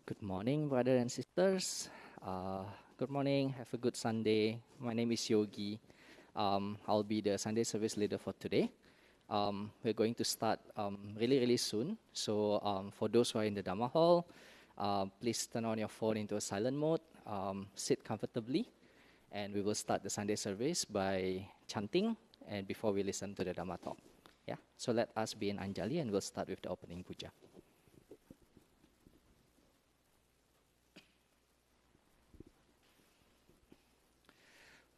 Good morning, brothers and sisters. Good morning. Have a good Sunday. My name is Yogi. I'll be the Sunday service leader for today. We're going to start really soon. So for those who are in the Dhamma hall, please turn on your phone into a silent mode. Sit comfortably, and we will start the Sunday service by chanting. And before we listen to the Dhamma talk, yeah. So let us be in Anjali, and we'll start with the opening puja.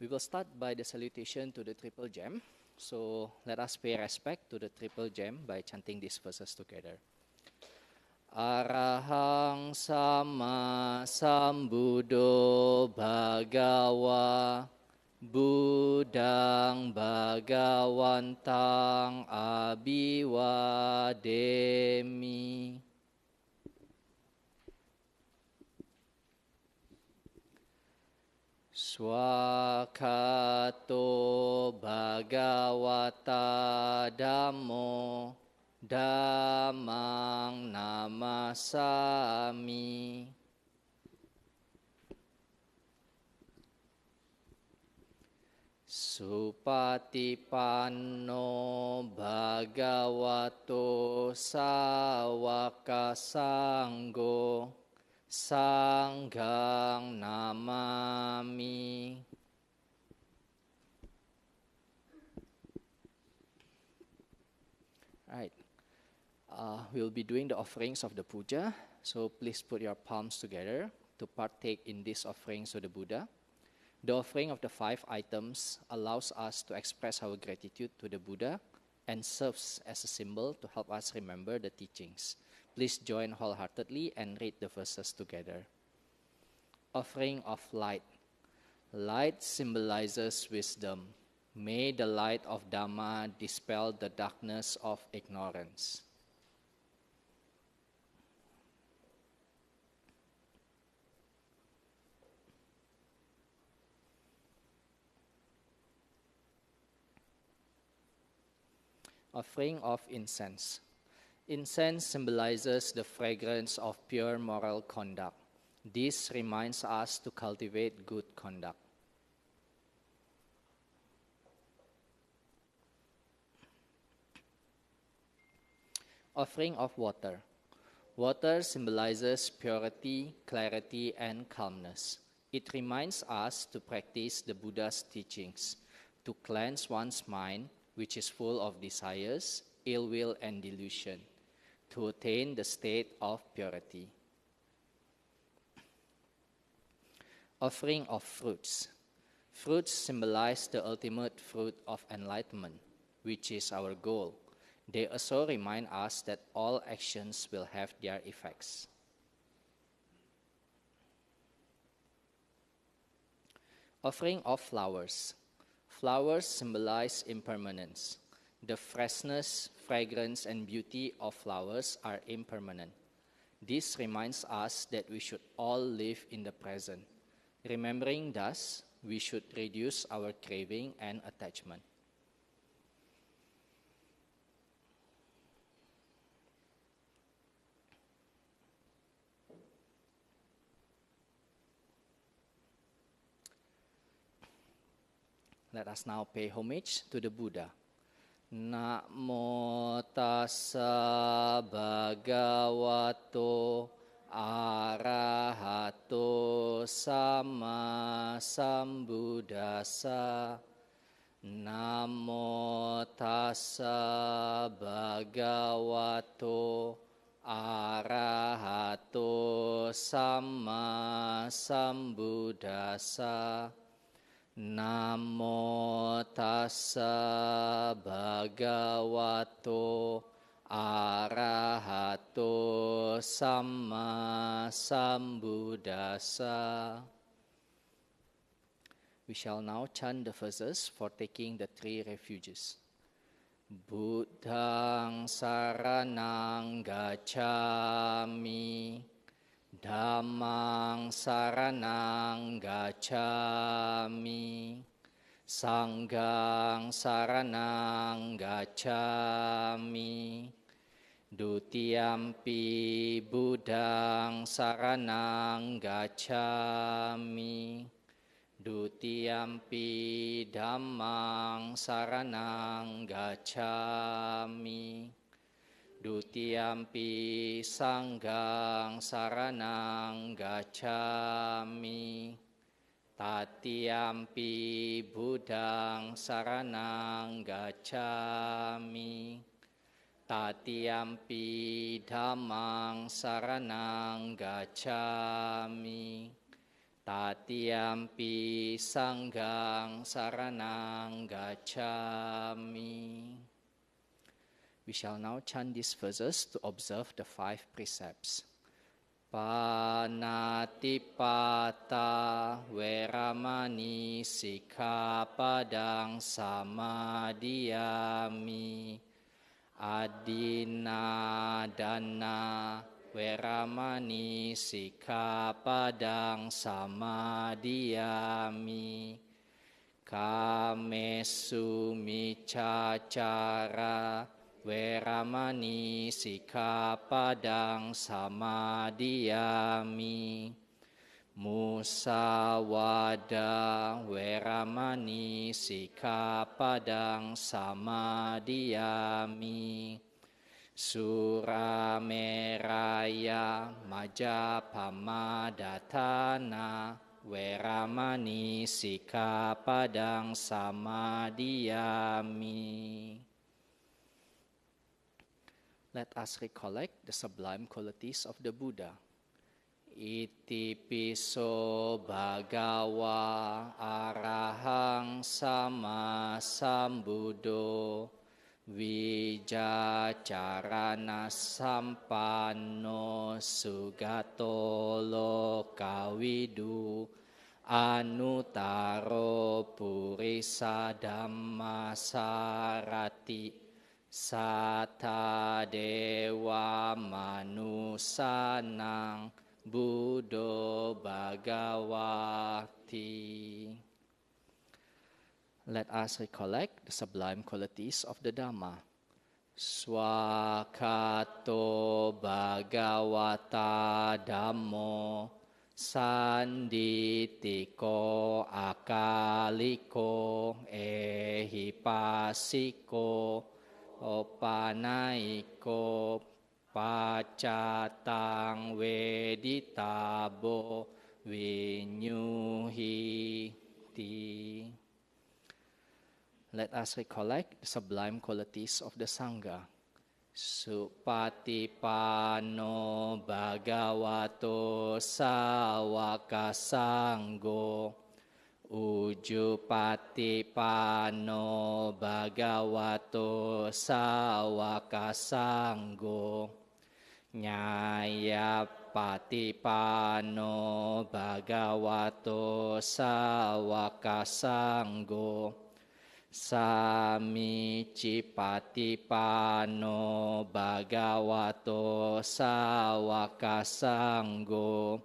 We will start by the salutation to the Triple Gem. So let us pay respect to the Triple Gem by chanting these verses together. Arahang Sama Sambuddho Bhagawa Buddhang Bhagawantang Abhiwademi. Swakato Bhagavata Dhammo Dhammang Namasami. Supatipanno Bhagavato Sawaka Sangho Sanghang Namami. Right. We'll be doing the offerings of the puja. So please put your palms together to partake in these offerings to the Buddha. The offering of the 5 items allows us to express our gratitude to the Buddha and serves as a symbol to help us remember the teachings. Please join wholeheartedly and read the verses together. Offering of light. Light symbolizes wisdom. May the light of Dhamma dispel the darkness of ignorance. Offering of incense. Incense symbolizes the fragrance of pure moral conduct. This reminds us to cultivate good conduct. Offering of water. Water symbolizes purity, clarity, and calmness. It reminds us to practice the Buddha's teachings, to cleanse one's mind, which is full of desires, ill will, and delusion, to attain the state of purity. Offering of fruits. Fruits symbolize the ultimate fruit of enlightenment, which is our goal. They also remind us that all actions will have their effects. Offering of flowers. Flowers symbolize impermanence. The freshness, fragrance, and beauty of flowers are impermanent. This reminds us that we should all live in the present. Remembering thus, we should reduce our craving and attachment. Let us now pay homage to the Buddha. Namo tassa bhagavato arahato sama sambuddhassa. Namo tassa bhagavato arahato sama sambuddhassa. Namo tassa bhagavato arahato sama sambuddhassa. We shall now chant the verses for taking the 3 refuges. Buddhang saranang gacchami. Dhammang saranang gacchami. Sanghang saranang gacchami. Dutiyampi Buddhang saranang gacchami. Dutiyampi Dhammang saranang gacchami. Dutiyampi Sanghang saranang gacchami. Tatiyampi Buddhang saranang gacchami. Tatiyampi Dhammang saranang gacchami. Tatiyampi Sanghang saranang gacchami. We shall now chant these verses to observe the 5 precepts. Panatipata veramani sikkhapadang samadhiyami. Adinadana veramani sikkhapadang samadhiyami. Kamesu miccācara veramani sikkhapadang samadhiyami. Musawada veramani sikkhapadang samadhiyami. Surameraya majapamadatana veramani sikkhapadang samadhiyami. Let us recollect the sublime qualities of the Buddha. Iti piso bhagawa arahang sama sambuddho vijacarana sampanno sugato lokawidu anutaro purisa dhammasarati sattha dewa manusanang Buddho Bhagavati. Let us recollect the sublime qualities of the Dhamma. Swakato Bhagavata Dhammo Sanditiko Akaliko Ehipasiko Opanaiko Pacatang veditabo vinyuhiti. Let us recollect the sublime qualities of the Sangha. Supatipano bhagavato sawaka sangho. Ujupatipano bhagavato sawaka sangho. Nyaya patipano bhagavato sawaka sangho. Samici patipano bhagavato sawaka sangho.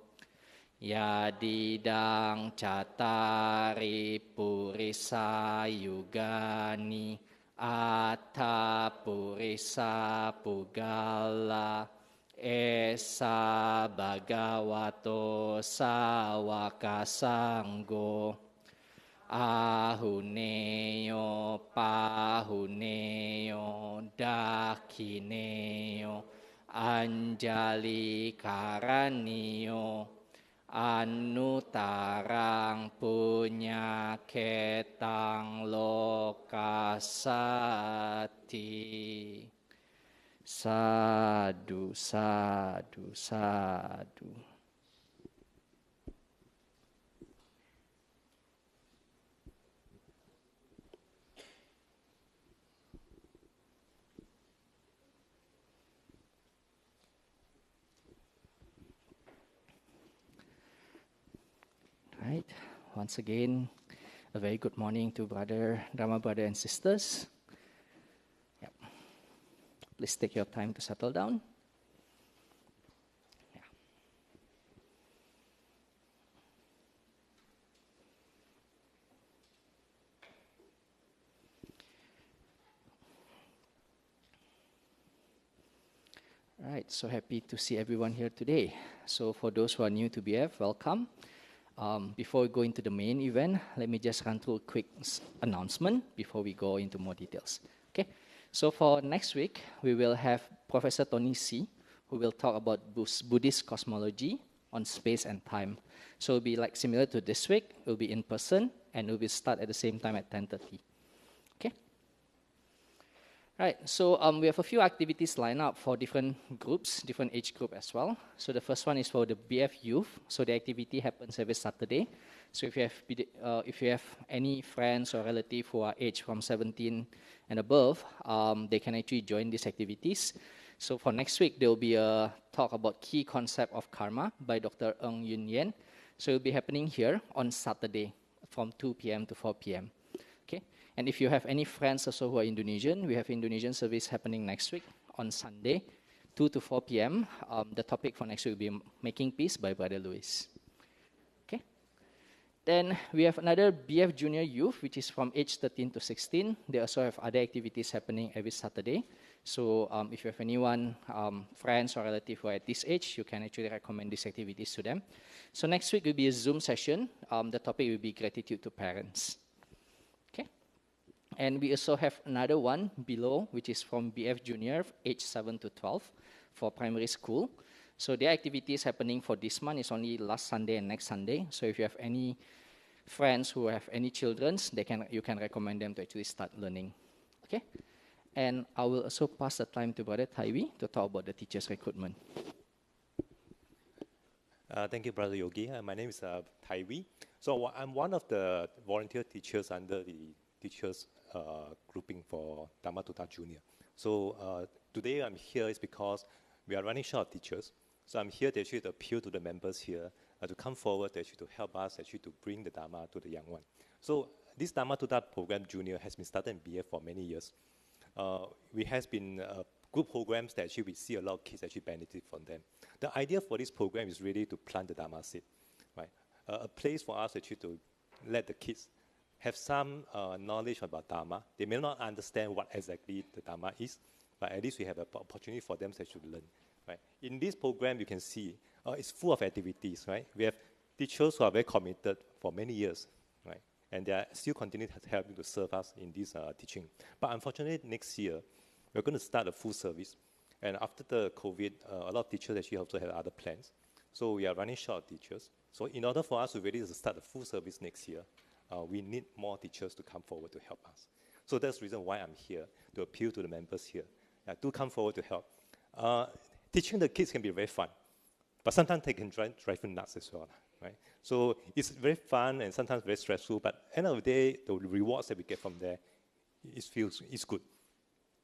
Yadidang catari purisa yugani atta purisa pugala esa bhagavato sawaka sangho. Ahuneyo pahuneyo dakineyo anjali karaniyo anutarang punya ketang lokasati. Sadu, sadu, sadu. Right. Once again, a very good morning to Dharma brother and sisters. Yep. Please take your time to settle down. Yeah. Right, so happy to see everyone here today. So for those who are new to BF, welcome. Before we go into the main event, let me just run through a quick announcement before we go into more details. Okay, so for next week, we will have Professor Tony C, who will talk about Buddhist cosmology on space and time. So it'll be like similar to this week. It will be in person, and it will start at the same time at 10:30. Okay. Right, so we have a few activities lined up for different groups, different age group as well. So the first one is for the BF youth. So the activity happens every Saturday. So if you have any friends or relative who are aged from 17 and above, they can actually join these activities. So for next week, there will be a talk about key concept of karma by Dr. Ng Yun Yen. So it will be happening here on Saturday from 2 p.m. to 4 p.m. Okay. And if you have any friends also who are Indonesian, we have Indonesian service happening next week on Sunday, 2 to 4 p.m. The topic for next week will be Making Peace by Brother Louis. Okay. Then we have another BF Junior Youth, which is from age 13 to 16. They also have other activities happening every Saturday. So if you have anyone, friends or relative who are at this age, you can actually recommend these activities to them. So next week will be a Zoom session. The topic will be gratitude to parents. And we also have another one below, which is from BF Junior, age 7 to 12, for primary school. So the activities happening for this month is only last Sunday and next Sunday. So if you have any friends who have any children, you can recommend them to actually start learning. Okay? And I will also pass the time to Brother Taiwi to talk about the teachers' recruitment. Thank you, Brother Yogi. My name is Taiwi. So I'm one of the volunteer teachers under the teachers grouping for Dhammatutta Junior. So today I'm here is because we are running short of teachers. So I'm here to actually appeal to the members here to come forward to actually to help us actually to bring the Dhamma to the young one. So this Dhammatutta program Junior has been started in BF for many years. We has been good programs that actually we see a lot of kids actually benefit from them. The idea for this program is really to plant the Dhamma seed, right? A place for us actually to let the kids have some knowledge about Dhamma. They may not understand what exactly the Dhamma is, but at least we have an opportunity for them to actually learn. Right? In this program, you can see it's full of activities. Right? We have teachers who are very committed for many years, right? And they are still continuing to help to serve us in this teaching. But unfortunately, next year, we're going to start a full service. And after the COVID, a lot of teachers actually also have other plans. So we are running short of teachers. So in order for us to really start a full service next year, we need more teachers to come forward to help us. So that's the reason why I'm here, to appeal to the members here. Do come forward to help. Teaching the kids can be very fun, but sometimes they can drive you nuts as well. Right? So it's very fun and sometimes very stressful, but at the end of the day, the rewards that we get from there, it's good.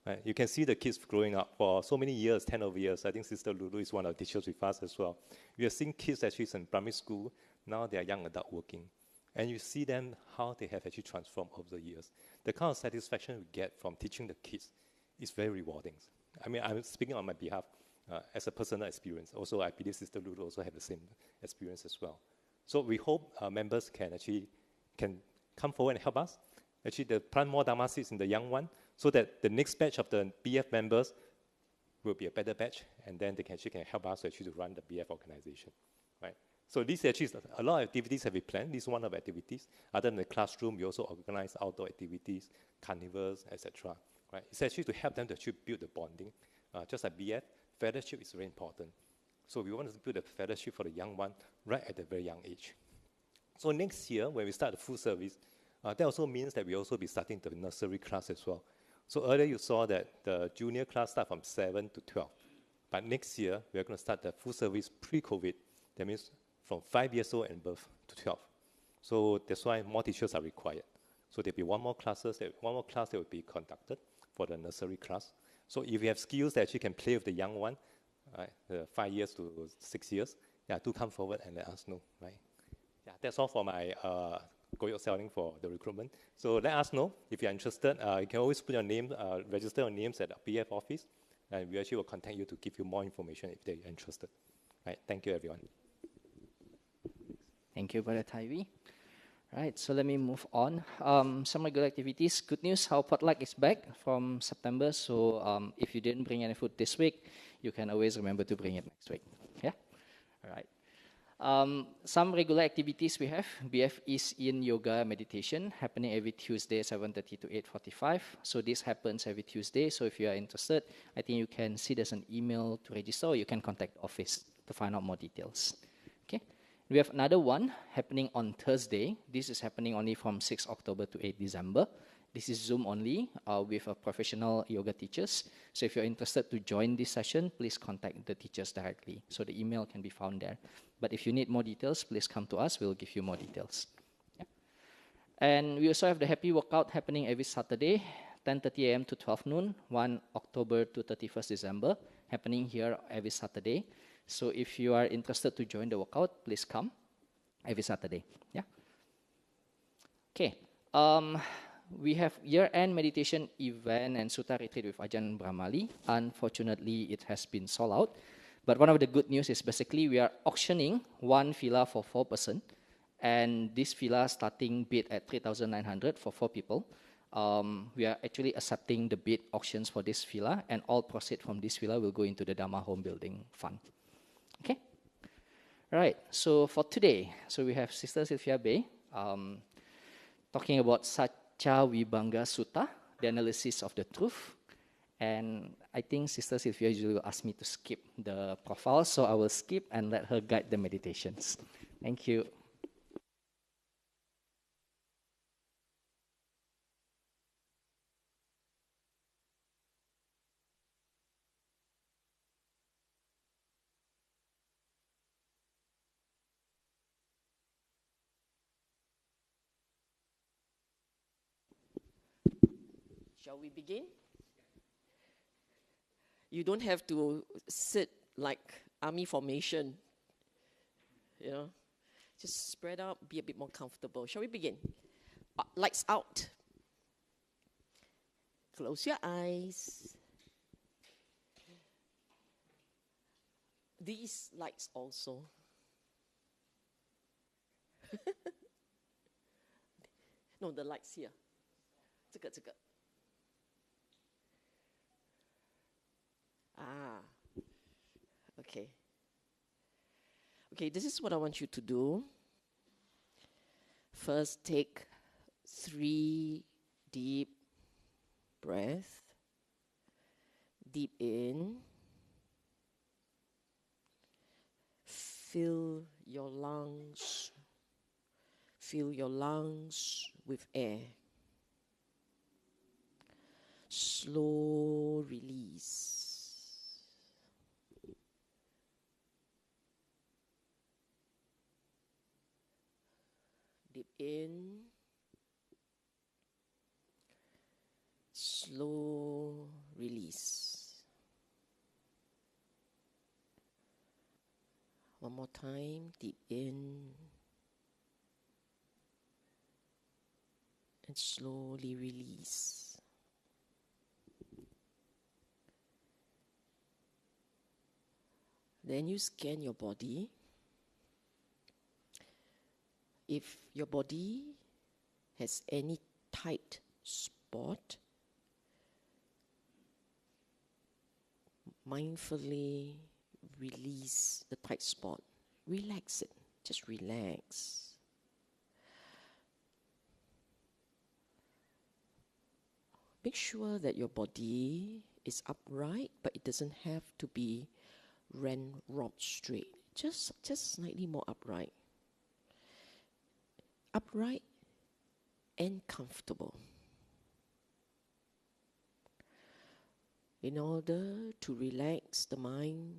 Right? You can see the kids growing up for so many years, 10 over years. I think Sister Lulu is one of the teachers with us as well. We have seen kids actually in primary school, now they are young adult working. And you see them, how they have actually transformed over the years. The kind of satisfaction we get from teaching the kids is very rewarding. I mean, I'm speaking on my behalf as a personal experience. Also, I believe Sister Lulu also have the same experience as well. So we hope members can come forward and help us. Actually, plant more Dhamma seeds in the young one, so that the next batch of the BF members will be a better batch, and then they can help us actually to run the BF organization, right? So this actually is a lot of activities have been planned. This is one of the activities. Other than the classroom, we also organize outdoor activities, carnivals, etc. Right? It's actually to help them to actually build the bonding. Just like BF, fellowship is very important. So we want to build a fellowship for the young one right at a very young age. So next year, when we start the full service, that also means that we also be starting the nursery class as well. So earlier you saw that the junior class start from 7 to 12. But next year, we are going to start the full service pre-COVID. That means from 5 years old and above to 12. So that's why more teachers are required. So there'll be one more class that will be conducted for the nursery class. So if you have skills that you can play with the young one, right, 5 years to 6 years, do come forward and let us know, right? Yeah, that's all for my go selling for the recruitment. So let us know if you're interested. You can always put your name, register your names at the BF office, and we actually will contact you to give you more information if they're interested. Right, thank you, everyone. Thank you, Brother Taiwi. Right, so let me move on. Some regular activities. Good news, our potluck is back from September. So if you didn't bring any food this week, you can always remember to bring it next week. Yeah? All right. Some regular activities we have. BF is in yoga meditation happening every Tuesday, 7:30 to 8:45. So this happens every Tuesday. So if you are interested, I think you can see there's an email to register, or you can contact the office to find out more details. Okay. We have another one happening on Thursday. This is happening only from 6 October to 8 December. This is Zoom only with professional yoga teachers. So if you're interested to join this session, please contact the teachers directly. So the email can be found there. But if you need more details, please come to us. We'll give you more details. Yeah. And we also have the happy workout happening every Saturday, 10:30 a.m. to 12 noon, 1 October to 31st December, happening here every Saturday. So if you are interested to join the workout, please come every Saturday. Yeah. Okay. We have year-end meditation event and Sutta retreat with Ajahn Brahmali. Unfortunately, it has been sold out. But one of the good news is basically we are auctioning one villa for 4 person. And this villa starting bid at 3,900 for 4 people. We are actually accepting the bid auctions for this villa, and all proceeds from this villa will go into the Dharma Home Building Fund. Okay? Right, so for today, so we have Sister Sylvia Bay talking about Saccavibhangasutta, the analysis of the truth. And I think Sister Sylvia usually will ask me to skip the profile, so I will skip and let her guide the meditations. Thank you. Shall we begin? You don't have to sit like army formation. You know, just spread out, be a bit more comfortable. Shall we begin? Lights out. Close your eyes. These lights also. No, the lights here. 这个. Okay. Okay, this is what I want you to do. First, take 3 deep breaths. Deep in. Fill your lungs. Fill your lungs with air. Slow release. Deep in. Slow release. One more time. Deep in. And slowly release. Then you scan your body. If your body has any tight spot, mindfully release the tight spot. Relax it. Just relax. Make sure that your body is upright, but it doesn't have to be rod straight. Just slightly more upright. Upright and comfortable. In order to relax the mind,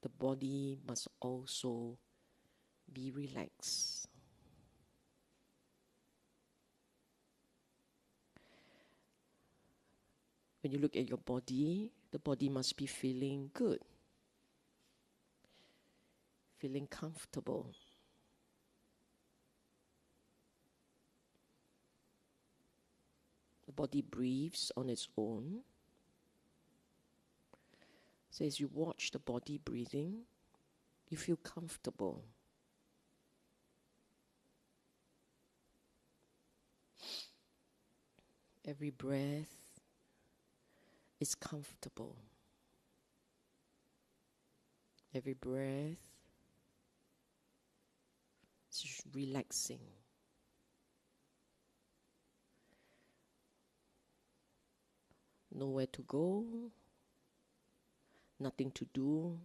the body must also be relaxed. When you look at your body, the body must be feeling good, feeling comfortable. The body breathes on its own. So as you watch the body breathing, you feel comfortable. Every breath is comfortable. Every breath is just relaxing. Nowhere to go, nothing to do.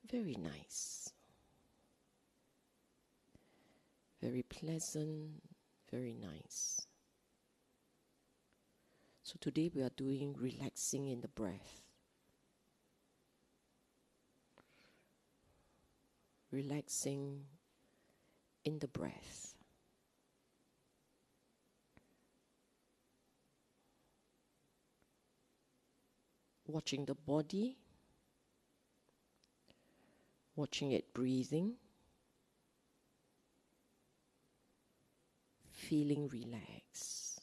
Very nice. Very pleasant, very nice. So today we are doing relaxing in the breath. Relaxing in the breath. Watching the body, watching it breathing, feeling relaxed.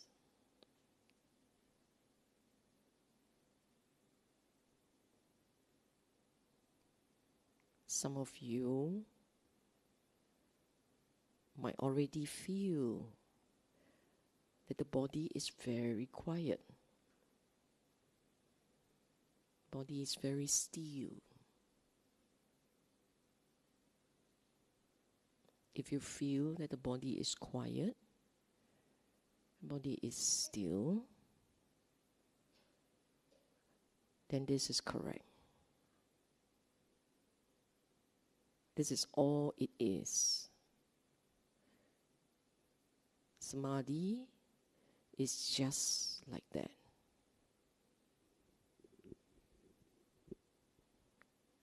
Some of you might already feel that the body is very quiet. Body is very still. If you feel that the body is quiet, body is still, then this is correct. This is all it is. Samadhi is just like that.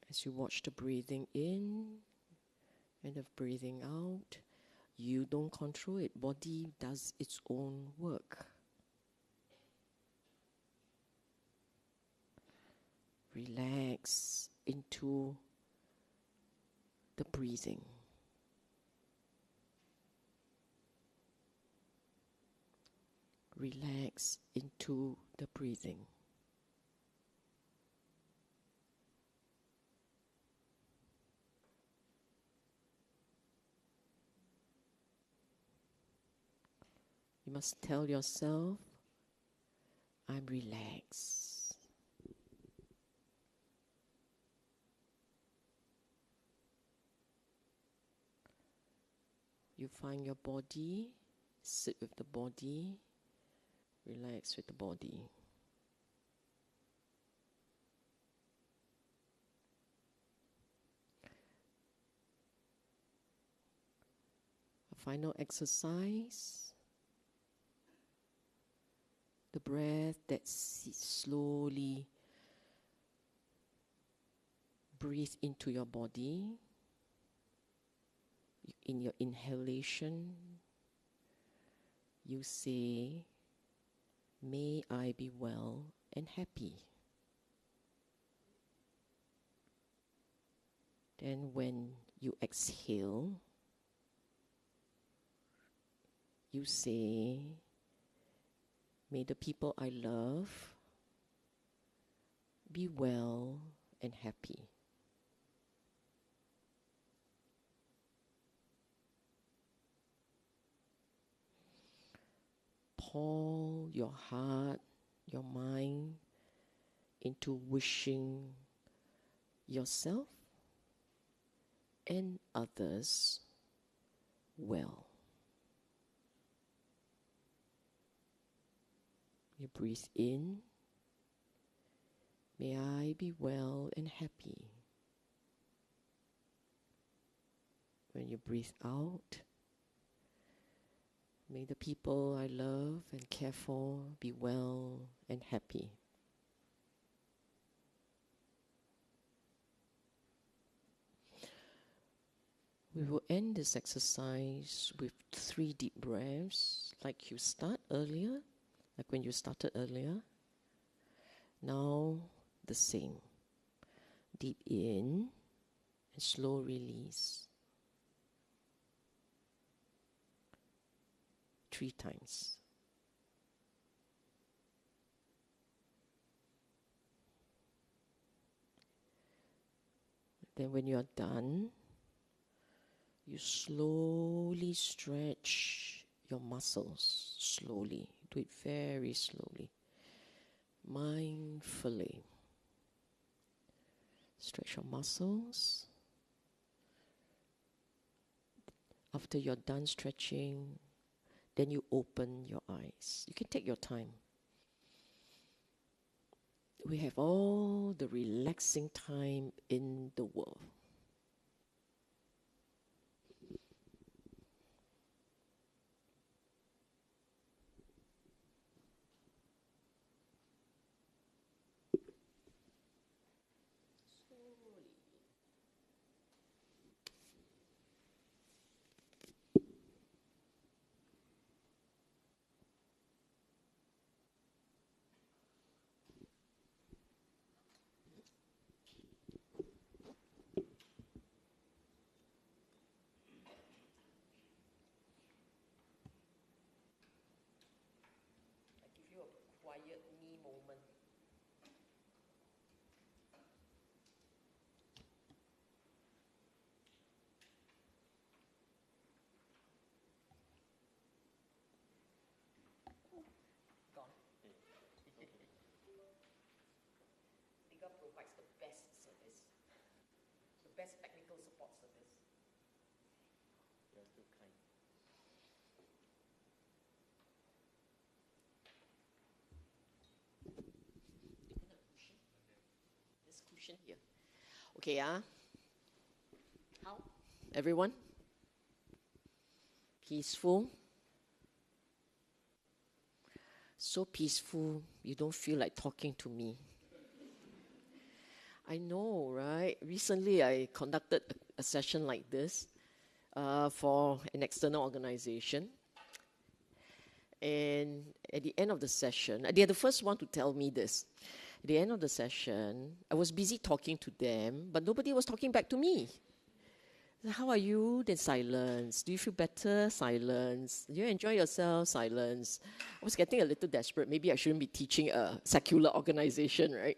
As you watch the breathing in and the breathing out, you don't control it. Body does its own work. Relax into the breathing. Relax into the breathing. You must tell yourself, I'm relaxed. You find your body, sit with the body, relax with the body. A final exercise. The breath that slowly breathe into your body. In your inhalation, you say, may I be well and happy. Then when you exhale, you say, may the people I love be well and happy. Pour your heart, your mind into wishing yourself and others well. You breathe in, may I be well and happy. When you breathe out, may the people I love and care for be well and happy. We will end this exercise with 3 deep breaths, like you start earlier, like when you started earlier. Now, the same. Deep in and slow release. 3 times. Then when you are done, you slowly stretch your muscles, slowly. Do it very slowly, mindfully. Stretch your muscles. After you're done stretching, then you open your eyes. You can take your time. We have all the relaxing time in the world. Quiet me moment. Gone. Liga provides the best service, the best technical support service. You're too kind. This cushion here. Okay, how? Everyone? Peaceful? So peaceful, you don't feel like talking to me. I know, right? Recently, I conducted a session like this for an external organization. And at the end of the session, they're the first one to tell me this. At the end of the session, I was busy talking to them, but nobody was talking back to me. How are you? Then silence. Do you feel better? Silence. Do you enjoy yourself? Silence. I was getting a little desperate. Maybe I shouldn't be teaching a secular organization, right?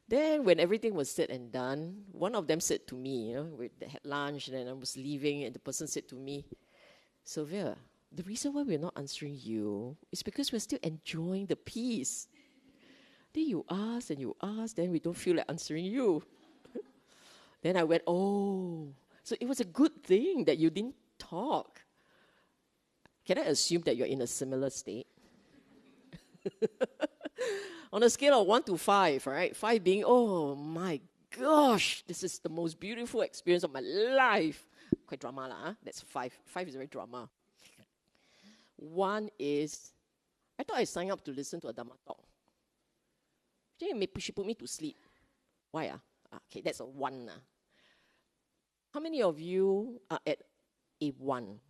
Then when everything was said and done, one of them said to me, we had lunch and then I was leaving and the person said to me, Sylvia, the reason why we're not answering you is because we're still enjoying the peace. Then you ask and you ask, then we don't feel like answering you. Then I went, oh, so it was a good thing that you didn't talk. Can I assume that you're in a similar state? On a scale of 1 to 5, right? 5 being, oh my gosh, this is the most beautiful experience of my life. Quite drama lah, huh? That's 5. 5 is very drama. 1 is, I thought I signed up to listen to a Dhamma talk. She put me to sleep. Why? Okay, that's a 1. How many of you are at a 1?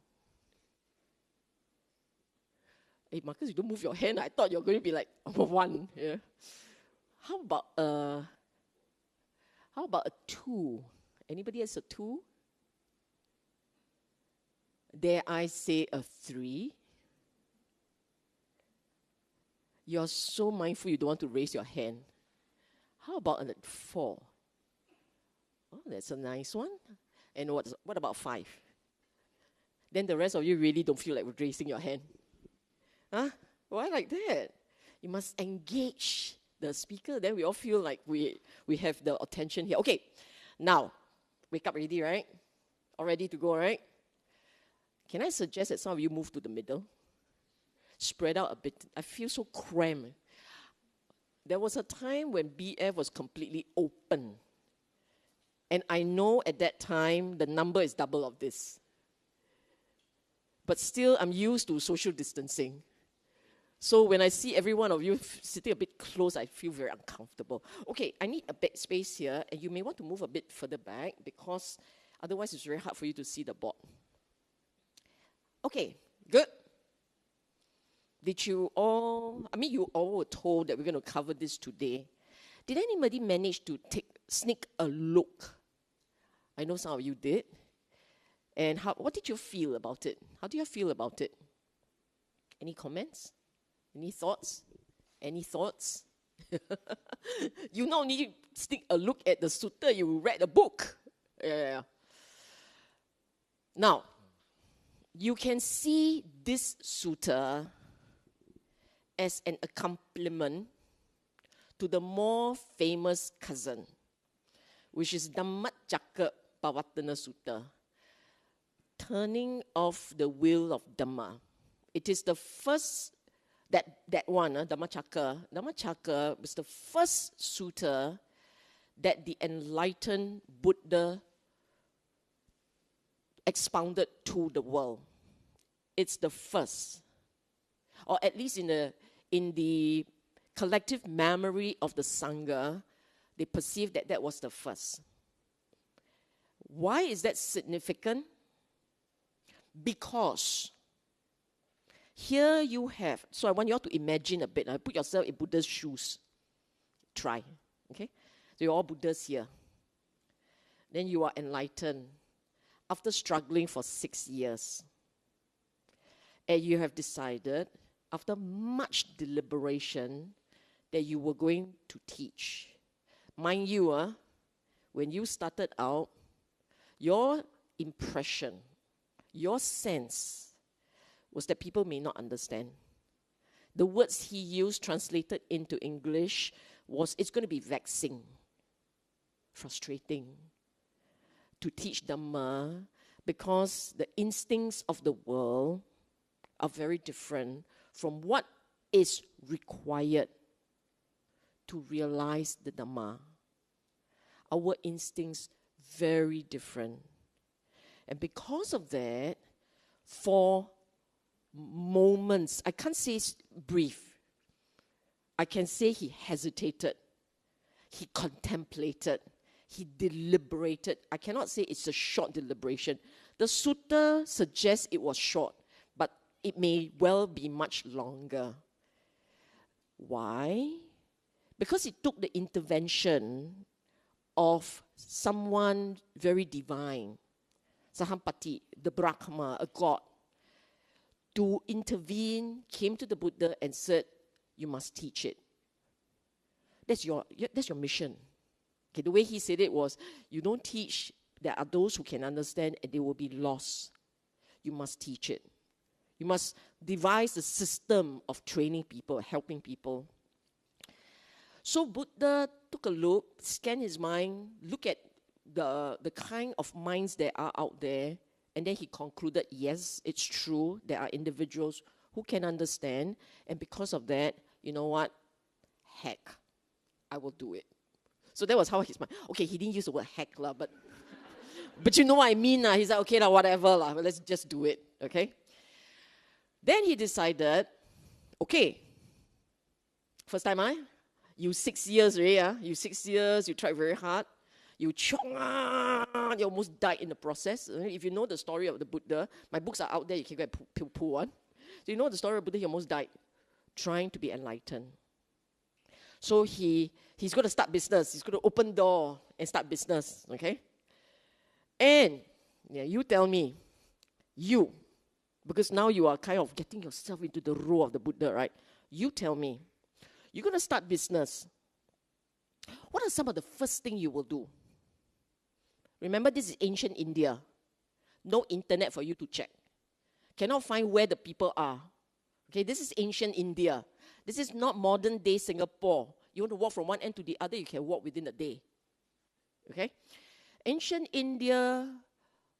Hey, Marcus, you don't move your hand. I thought you were going to be like 1. Yeah. How about a 2? Anybody has a 2? Dare I say a 3? You're so mindful you don't want to raise your hand. How about a 4? Oh, that's a nice one. And what about 5? Then the rest of you really don't feel like raising your hand. Huh? Why like that? You must engage the speaker. Then we all feel like we have the attention here. Okay, now, wake up already, right? All ready to go, right? Can I suggest that some of you move to the middle? Spread out a bit. I feel so cramped. There was a time when BF was completely open. And I know at that time, the number is double of this. But still, I'm used to social distancing. So when I see every one of you sitting a bit close, I feel very uncomfortable. Okay, I need a bit space here, and you may want to move a bit further back because otherwise it's very hard for you to see the board. Okay, good. Did you all, you all were told that we're going to cover this today. Did anybody manage to sneak a look? I know some of you did. And what did you feel about it? How do you feel about it? Any comments? Any thoughts? Any thoughts? You not only sneak a look at the sutta, you read a book. Yeah. Now, you can see this sutta as an accompaniment to the more famous cousin, which is Dhammacakkappavattana Sutta, turning off the wheel of Dhamma. It is the first, that one, Dhammacakka was the first sutta that the enlightened Buddha expounded to the world. It's the first, or at least in the collective memory of the Sangha, they perceived that that was the first. Why is that significant? Because here you have, so I want you all to imagine a bit. Put yourself in Buddha's shoes. Try, okay? So you're all Buddhas here. Then you are enlightened after struggling for 6 years. And you have decided, after much deliberation, that you were going to teach. Mind you, when you started out, your impression, your sense was that people may not understand. The words he used translated into English was, it's going to be vexing, frustrating to teach Dhamma because the instincts of the world are very different from what is required to realize the Dhamma. Our instincts very different. And because of that, for moments, I can't say brief, I can say he hesitated, he contemplated, he deliberated. I cannot say it's a short deliberation. The sutta suggests it was short, but it may well be much longer. Why? Because it took the intervention of someone very divine, Sahampati, the Brahma, a god, to intervene, came to the Buddha and said, you must teach it. That's your mission. Okay, the way he said it was, you don't teach, there are those who can understand and they will be lost. You must teach it. You must devise a system of training people, helping people. So Buddha took a look, scanned his mind, look at the kind of minds that are out there, and then he concluded, yes, it's true, there are individuals who can understand, and because of that, you know what? Heck, I will do it. So that was how his mind, okay, he didn't use the word heck, but you know what I mean, he's like, okay, whatever, let's just do it, okay? Then he decided, okay, first time, you 6 years already, you 6 years, you tried very hard, you you almost died in the process. If you know the story of the Buddha, my books are out there, you can go and pull one. So you know the story of Buddha, he almost died trying to be enlightened. So he's going to start business, he's going to open door and start business, okay? And you tell me, because now you are kind of getting yourself into the role of the Buddha, right? You tell me, you're going to start business. What are some of the first things you will do? Remember, this is ancient India. No internet for you to check. Cannot find where the people are. Okay, this is ancient India. This is not modern day Singapore. You want to walk from one end to the other, you can walk within a day. Okay? Ancient India,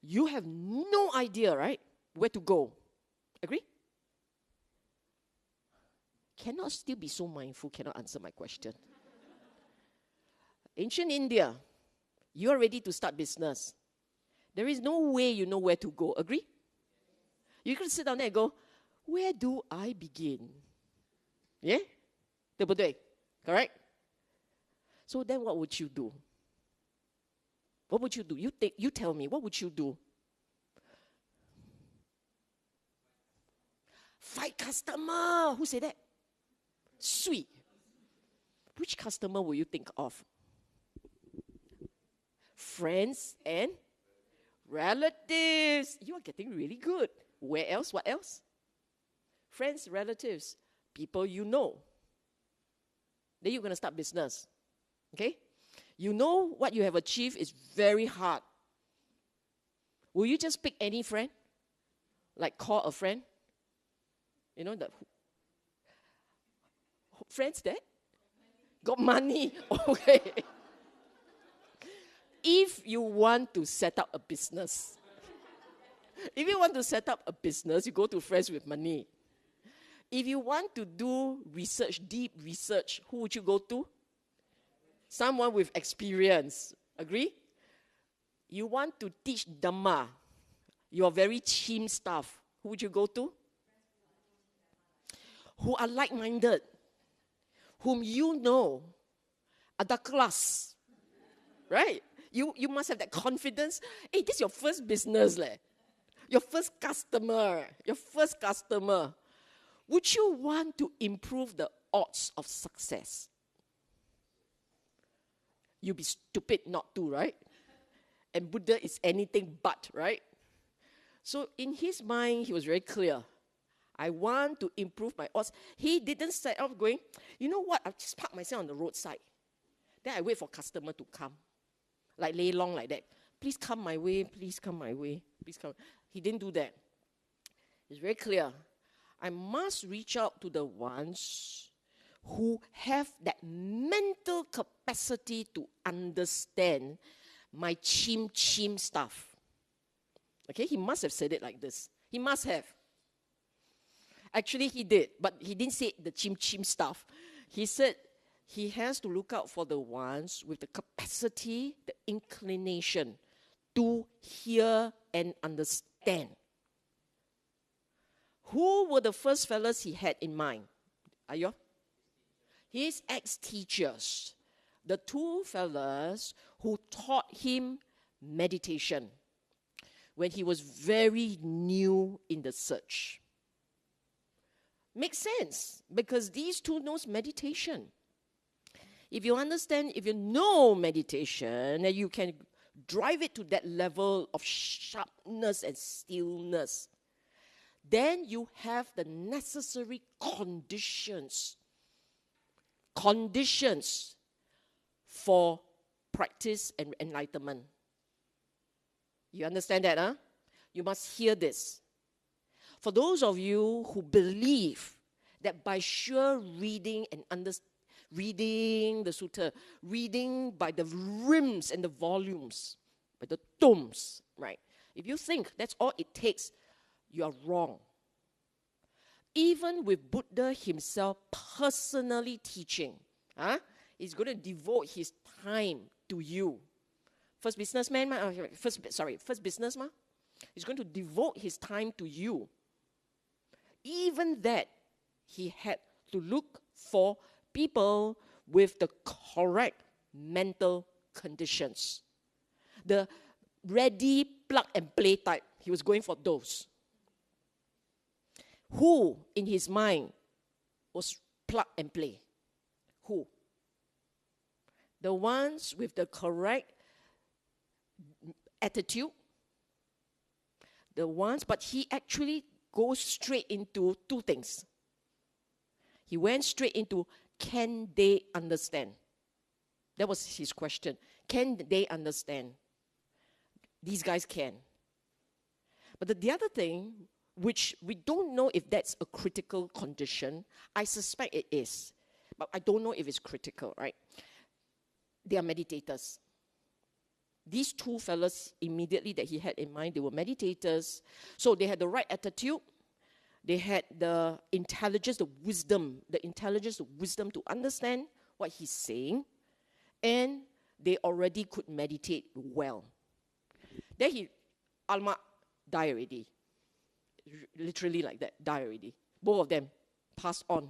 you have no idea, right, where to go. Agree? Cannot still be so mindful, cannot answer my question. Ancient India, you are ready to start business. There is no way you know where to go. Agree? You can sit down there and go, where do I begin? Yeah? Correct? So then what would you do? What would you do? You tell me, what would you do? Fight customer. Who said that? Sweet. Which customer will you think of? Friends and relatives. You are getting really good. Where else? What else? Friends, relatives, people you know. Then you're going to start business. Okay? You know what you have achieved is very hard. Will you just pick any friend? Like call a friend? You know, the friends that got money. Okay. if you want to set up a business, if you want to set up a business, you go to friends with money. If you want to do research, deep research, who would you go to? Someone with experience. Agree? You want to teach Dhamma, your very chim stuff, who would you go to? Who are like-minded, whom you know are the class, right? You must have that confidence. Hey, this is your first business, your first customer, Would you want to improve the odds of success? You'd be stupid not to, right? And Buddha is anything but, right? So in his mind, he was very clear. I want to improve my odds. He didn't set off going, you know what, I'll just park myself on the roadside. Then I wait for customer to come. Like lay long like that. Please come my way, please come my way, please come. He didn't do that. It's very clear. I must reach out to the ones who have that mental capacity to understand my chim stuff. Okay, he must have said it like this. He must have. Actually, he did, but he didn't say the chim stuff. He said he has to look out for the ones with the capacity, the inclination to hear and understand. Who were the first fellows he had in mind? Are you? His ex-teachers. The two fellows who taught him meditation when he was very new in the search. Makes sense, because these two knows meditation. If you understand, if you know meditation, then you can drive it to that level of sharpness and stillness. Then you have the necessary conditions for practice and enlightenment. You understand that, huh? You must hear this. For those of you who believe that by sheer reading and reading the Sutta, reading by the rims and the volumes, by the tomes, right? If you think that's all it takes, you are wrong. Even with Buddha himself personally teaching, he's going to devote his time to you. First businessman, first businessman, he's going to devote his time to you. Even that, he had to look for people with the correct mental conditions. The ready, plug and play type, he was going for those. Who, in his mind, was plug and play? Who? The ones with the correct attitude. The ones, but he actually goes straight into two things. He went straight into, can they understand? That was his question. Can they understand? These guys can. But the other thing, which we don't know if that's a critical condition, I suspect it is. But I don't know if it's critical, right? They are meditators. These two fellows immediately that he had in mind, they were meditators. So they had the right attitude. They had the intelligence, the wisdom to understand what he's saying. And they already could meditate well. Then Alma died already. Literally like that, died already. Both of them passed on.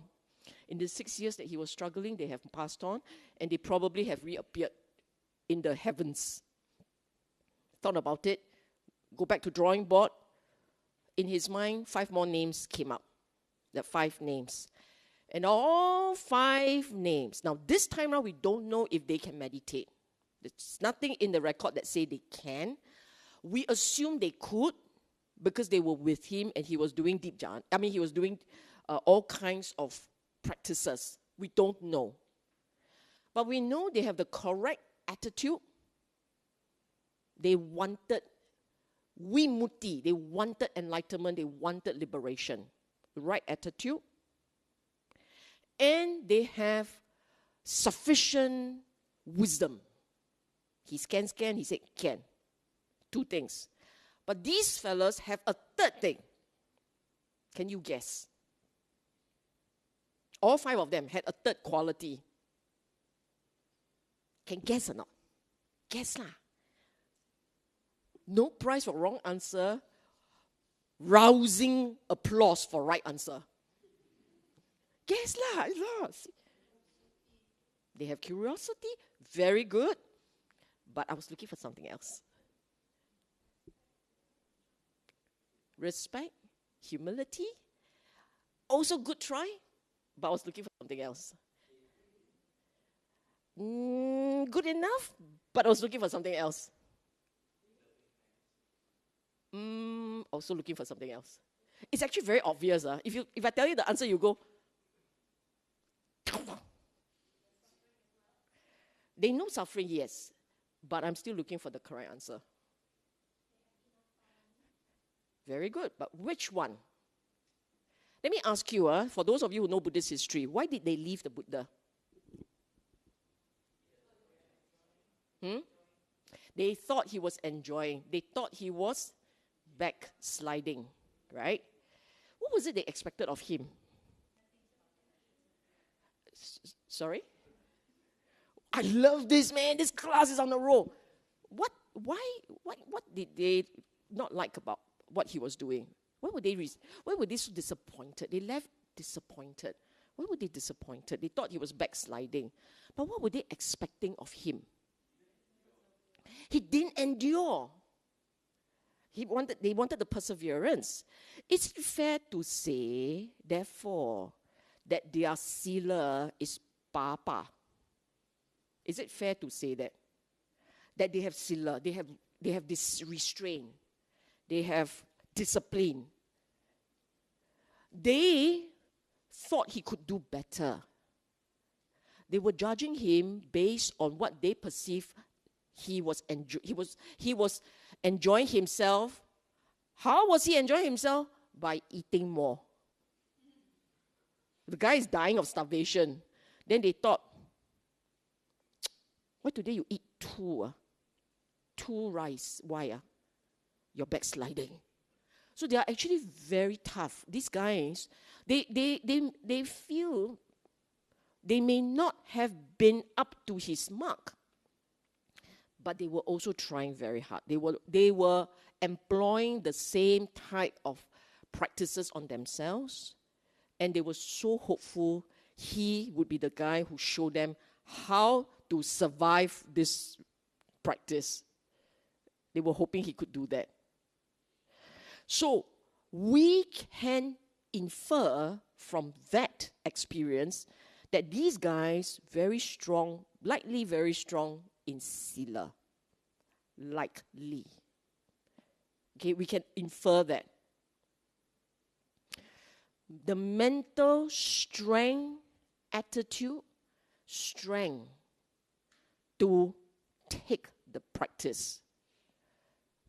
In the 6 years that he was struggling, they have passed on. And they probably have reappeared in the heavens. Thought about it, go back to drawing board. In his mind, 5 more names came up. The 5 names. And all 5 names. Now, this time around, we don't know if they can meditate. There's nothing in the record that say they can. We assume they could because they were with him and he was doing deep jhana. I mean, he was doing all kinds of practices. We don't know. But we know they have the correct attitude. They wanted vimutti, they wanted enlightenment, they wanted liberation. The right attitude. And they have sufficient wisdom. He scanned, he said, can. 2 things. But these fellas have a third thing. Can you guess? All 5 of them had a third quality. Can guess or not? Guess lah. No prize for wrong answer. Rousing applause for right answer. Guess lah. They have curiosity. Very good. But I was looking for something else. Respect, humility, also good try, but I was looking for something else. Good enough, but I was looking for something else. Also looking for something else. It's actually very obvious. If I tell you the answer, you go. They know suffering, yes, but I'm still looking for the correct answer. Very good, but which one? Let me ask you, for those of you who know Buddhist history, why did they leave the Buddha? They thought he was enjoying. They thought he was backsliding, right? What was it they expected of him? Sorry? I love this, man. This class is on a roll. What did they not like about what he was doing? Why were they so disappointed? They left disappointed. Why were they disappointed? They thought he was backsliding. But what were they expecting of him? He didn't endure. They wanted the perseverance. Is it fair to say, therefore, that their sila is papa? Is it fair to say that? That they have sila, they have this restraint, they have discipline. They thought he could do better. They were judging him based on what they perceived he was enjoying himself. How was he enjoying himself? By eating more. The guy is dying of starvation. Then they thought, why today you eat 2? 2 rice. Why? You're backsliding. So they are actually very tough. These guys, they feel they may not have been up to his mark, but they were also trying very hard. They were employing the same type of practices on themselves, and they were so hopeful he would be the guy who showed them how to survive this practice. They were hoping he could do that. So we can infer from that experience that these guys very strong, likely very strong in sila. Likely. Okay, we can infer that. The mental strength, attitude, strength to take the practice,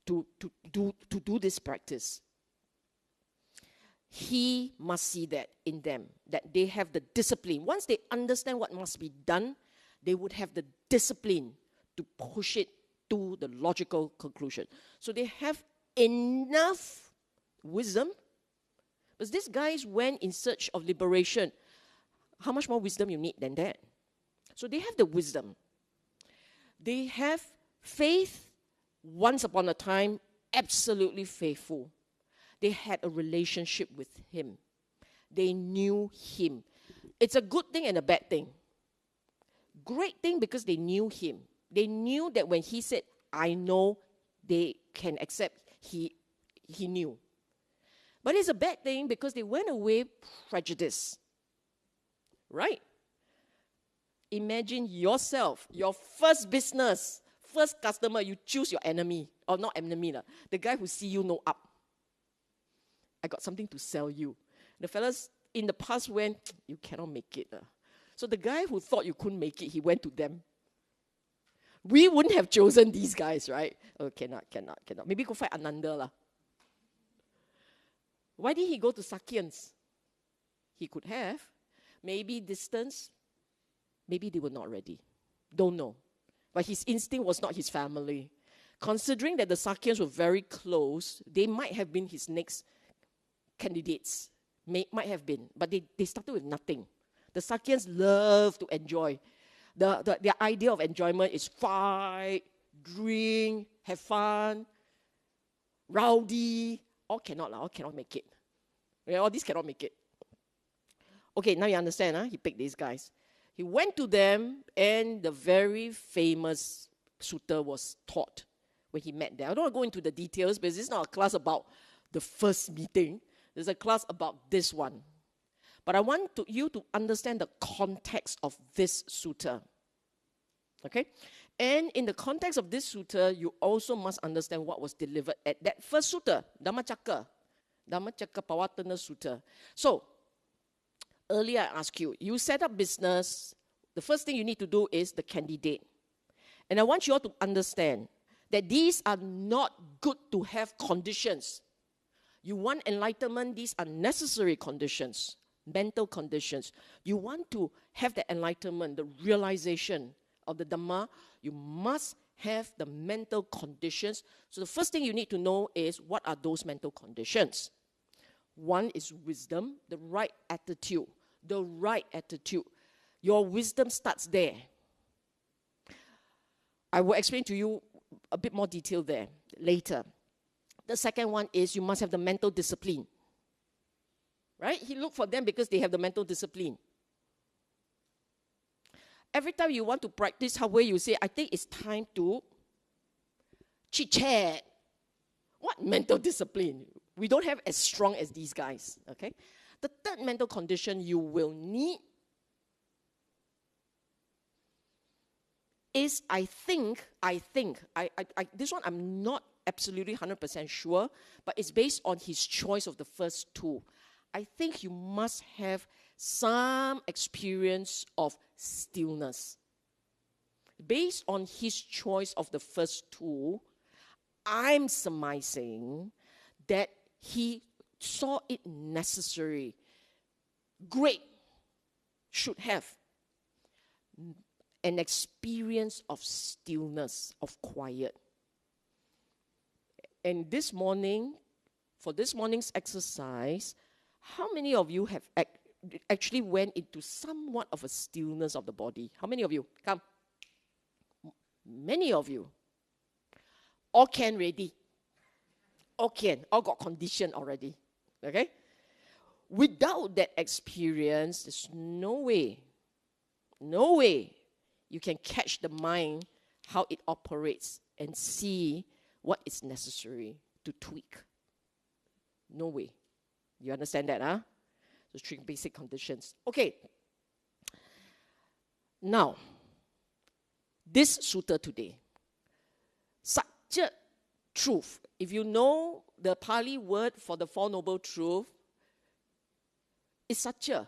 to do this practice. He must see that in them, that they have the discipline. Once they understand what must be done, they would have the discipline to push it to the logical conclusion. So they have enough wisdom, because these guys went in search of liberation. How much more wisdom you need than that? So they have the wisdom. They have faith. Once upon a time, absolutely faithful. They had a relationship with him. They knew him. It's a good thing and a bad thing. Great thing because they knew him. They knew that when he said, I know, they can accept. He knew. But it's a bad thing because they went away prejudiced. Right? Imagine yourself, your first business, first customer, you choose your enemy. Or not enemy, the guy who see you no up. I got something to sell you. The fellas in the past went, you cannot make it. So the guy who thought you couldn't make it, he went to them. We wouldn't have chosen these guys, right? Oh, cannot. Maybe go find Ananda. Why did he go to Sakyans? He could have. Maybe distance. Maybe they were not ready. Don't know. But his instinct was not his family. Considering that the Sakyans were very close, they might have been his next candidates. Might have been. But they started with nothing. The Sakyans love to enjoy. Their idea of enjoyment is fight, drink, have fun, rowdy. All cannot make it. All these cannot make it. Okay, now you understand, huh? He picked these guys. He went to them, and the very famous sutta was taught when he met them. I don't want to go into the details because it's not a class about the first meeting. There's a class about this one. But I want you to understand the context of this sutta. Okay? And in the context of this sutta, you also must understand what was delivered at that first sutta, Dhammacakka Pawatana Sutta. So, earlier I asked you, you set up business, the first thing you need to do is the candidate. And I want you all to understand that these are not good to have conditions. You want enlightenment, these are necessary conditions, mental conditions. You want to have the enlightenment, the realization of the Dhamma, you must have the mental conditions. So the first thing you need to know is what are those mental conditions. One is wisdom, the right attitude. The right attitude. Your wisdom starts there. I will explain to you a bit more detail there later. The second one is you must have the mental discipline. Right? He looked for them because they have the mental discipline. Every time you want to practice halfway, you say, I think it's time to chit-chat. What mental discipline? We don't have as strong as these guys, okay? The third mental condition you will need is, I think, this one I'm not absolutely 100% sure, but it's based on his choice of the first two. I think you must have some experience of stillness. Based on his choice of the first two, I'm surmising that he saw it necessary. Great. Should have an experience of stillness, of quiet. And this morning, for this morning's exercise, how many of you have actually went into somewhat of a stillness of the body? How many of you? Come. Many of you. All can ready. All can. All got conditioned already. Okay? Without that experience, there's no way you can catch the mind, how it operates, and see what is necessary to tweak. No way. You understand that, huh? Those three basic conditions. Okay. Now, this sutta today, Satya, truth. If you know the Pali word for the Four Noble Truths, it's Satya.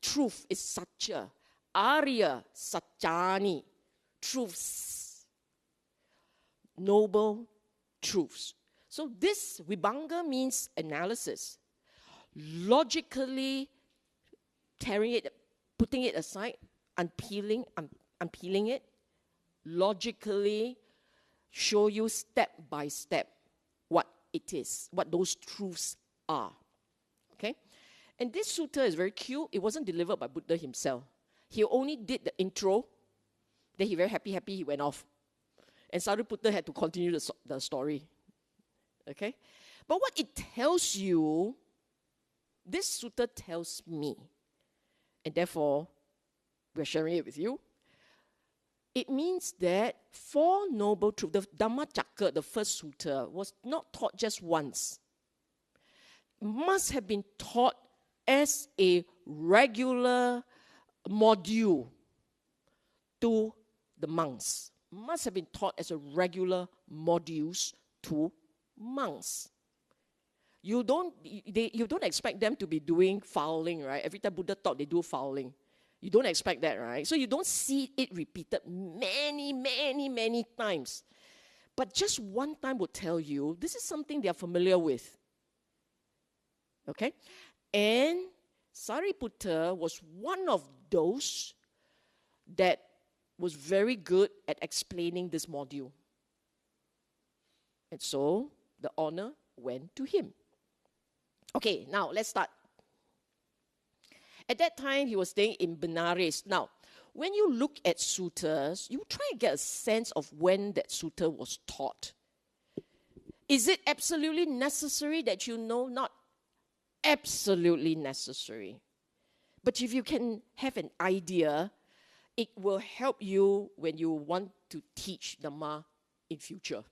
Truth is Satya. Arya, Satyani. Truths. Noble truths. So this Vibhanga means analysis. Logically tearing it, putting it aside, unpeeling it, logically show you step by step what it is, what those truths are. Okay? And this sutta is very cute. It wasn't delivered by Buddha himself. He only did the intro, then he very happy, he went off. And Sariputta had to continue the story. Okay? But what it tells you, this sutta tells me, and therefore we're sharing it with you, it means that Four Noble Truths, the Dhammacakka, the first sutta, was not taught just once. It must have been taught as a regular module to the monks. Must have been taught as a regular modules to monks. You don't expect them to be doing fouling, right? Every time Buddha taught, they do fouling. You don't expect that, right? So you don't see it repeated many times. But just one time will tell you, this is something they are familiar with. Okay? And Sariputta was one of those that was very good at explaining this module. And so the honor went to him. Okay, now let's start. At that time, he was staying in Benares. Now, when you look at suttas, you try and get a sense of when that sutta was taught. Is it absolutely necessary that you know? Not absolutely necessary. But if you can have an idea, it will help you when you want to teach Dhamma in future.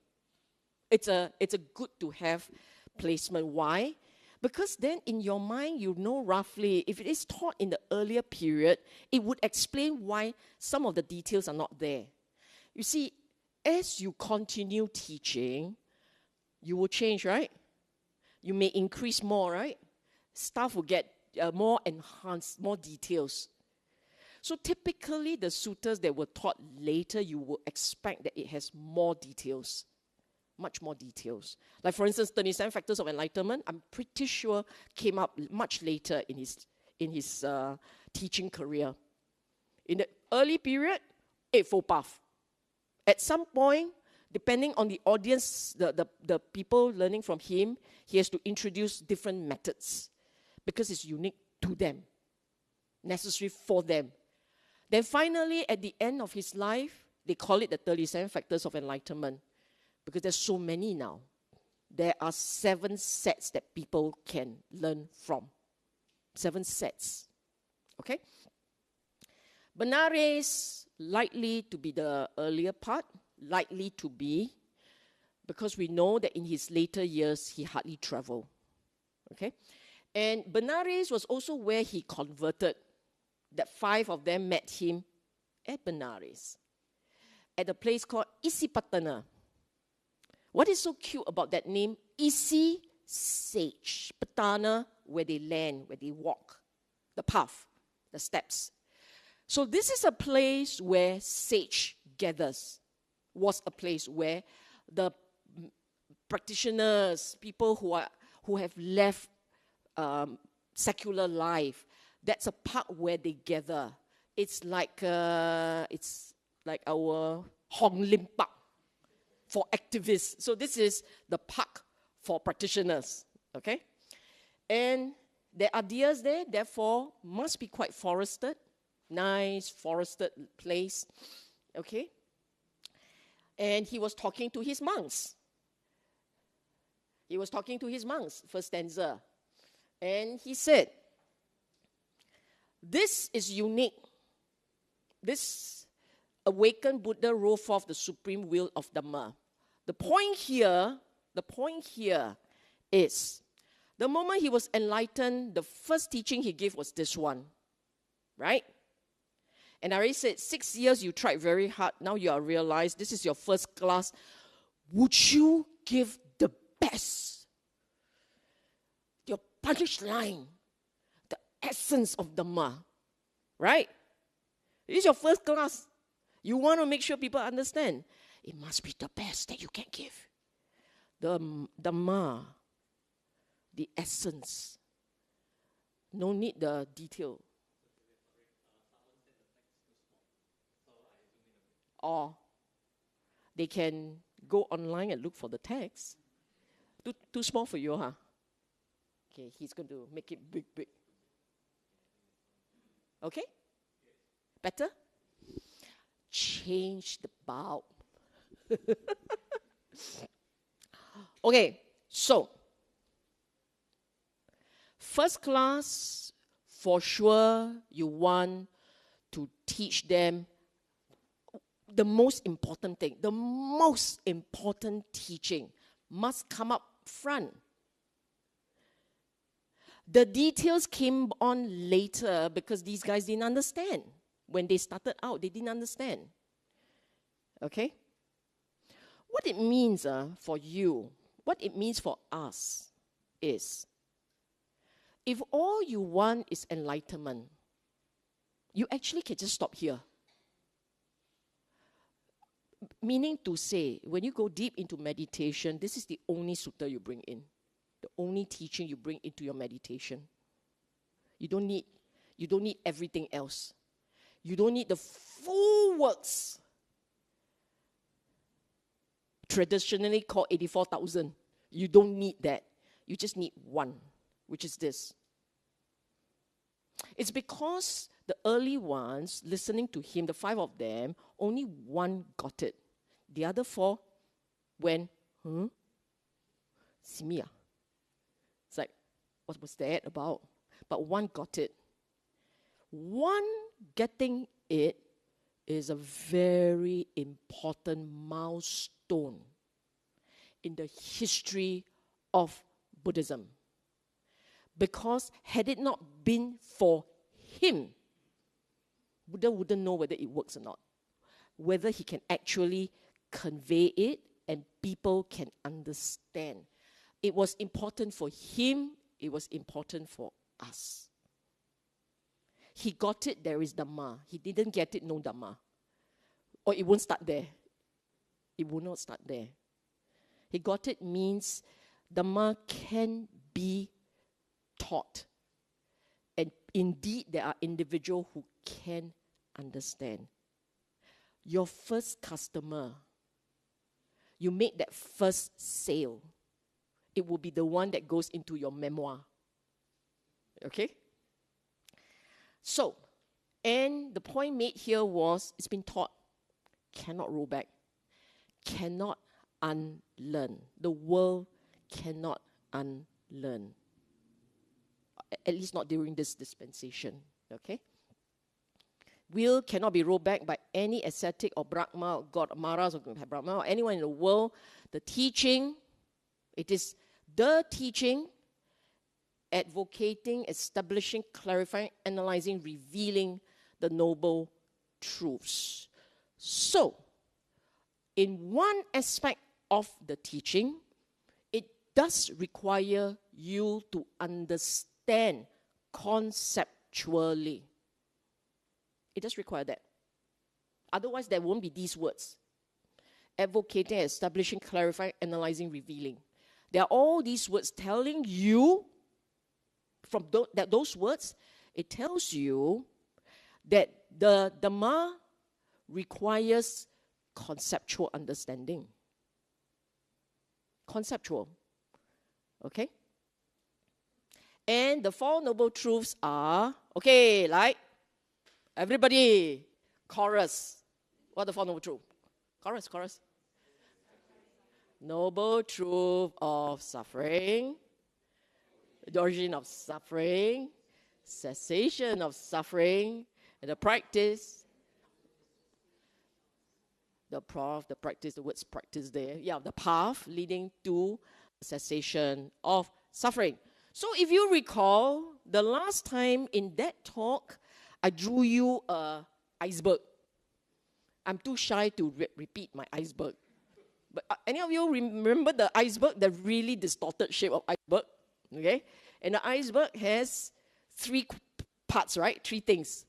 It's a good to have placement. Why? Because then in your mind, you know roughly, if it is taught in the earlier period, it would explain why some of the details are not there. You see, as you continue teaching, you will change, right? You may increase more, right? Stuff will get more enhanced, more details. So typically, the suttas that were taught later, you will expect that it has more details. Much more details. Like for instance, 37 Factors of Enlightenment, I'm pretty sure came up much later in his teaching career. In the early period, Eightfold Path. At some point, depending on the audience, the people learning from him, he has to introduce different methods because it's unique to them, necessary for them. Then finally, at the end of his life, they call it the 37 Factors of Enlightenment. Because there's so many now. There are 7 sets that people can learn from. 7 sets. Okay? Benares, likely to be the earlier part. Likely to be. Because we know that in his later years, he hardly traveled. Okay? And Benares was also where he converted. That 5 of them met him at Benares. At a place called Isipatana. What is so cute about that name? Isi, sage. Patana, where they land, where they walk. The path, the steps. So this is a place where sage gathers. Was a place where the practitioners, people who have left secular life, that's a park where they gather. It's like our Hong Lim Park for activists. So this is the park for practitioners, okay? And there are deers there, therefore must be quite forested, nice forested place, okay? And he was talking to his monks. He was talking to his monks, first stanza. And he said, this is unique. This awakened Buddha wrote forth the supreme will of Dhamma. The point here is, the moment he was enlightened, the first teaching he gave was this one, right? And I already said, 6 years you tried very hard, now you are realized this is your first class. Would you give the best? Your punchline, the essence of Dhamma, right? This is your first class. You want to make sure people understand. It must be the best that you can give. The Dhamma, the essence. No need the detail. Or they can go online and look for the text. Too small for you, huh? Okay, he's going to make it big. Okay? Better? Change the bulb. Okay, so first class, for sure, you want to teach them the most important thing. The most important teaching must come up front. The details came on later because these guys didn't understand. When they started out, they didn't understand. Okay? What it means for you, what it means for us is, if all you want is enlightenment, you actually can just stop here. Meaning to say, when you go deep into meditation, this is the only sutta you bring in. The only teaching you bring into your meditation. You don't need everything else. You don't need the full works, traditionally called 84,000. You don't need that. You just need one, which is this. It's because the early ones listening to him, the 5 of them, only one got it. The other 4 went, Simia. It's like, what was that about? But one got it. One getting it is a very important milestone in the history of Buddhism. Because had it not been for him, Buddha wouldn't know whether it works or not, whether he can actually convey it and people can understand. It was important for him, it was important for us. He got it, there is Dhamma. He didn't get it, no Dhamma. Or it won't start there. It will not start there. He got it means Dhamma can be taught. And indeed, there are individuals who can understand. Your first customer, you make that first sale, it will be the one that goes into your memoir. Okay? So, and the point made here was, it's been taught, cannot roll back, cannot unlearn. The world cannot unlearn. At least not during this dispensation, okay? Will cannot be rolled back by any ascetic or Brahma or God, Maras or Brahma or anyone in the world. The teaching, it is the teaching, advocating, establishing, clarifying, analyzing, revealing the noble truths. So, in one aspect of the teaching, it does require you to understand conceptually. It does require that. Otherwise, there won't be these words. Advocating, establishing, clarifying, analyzing, revealing. There are all these words telling you, from those words, it tells you that the Dhamma requires conceptual understanding. Conceptual. Okay? And the 4 noble truths are, okay, like, everybody, chorus. What are the 4 noble truths? Chorus. Noble truth of suffering, the origin of suffering, cessation of suffering, and the practice. The practice, the words practice there. Yeah, the path leading to cessation of suffering. So if you recall, the last time in that talk, I drew you an iceberg. I'm too shy to repeat my iceberg. But any of you remember the iceberg, the really distorted shape of iceberg? Okay? And the iceberg has 3 parts, right? 3 things.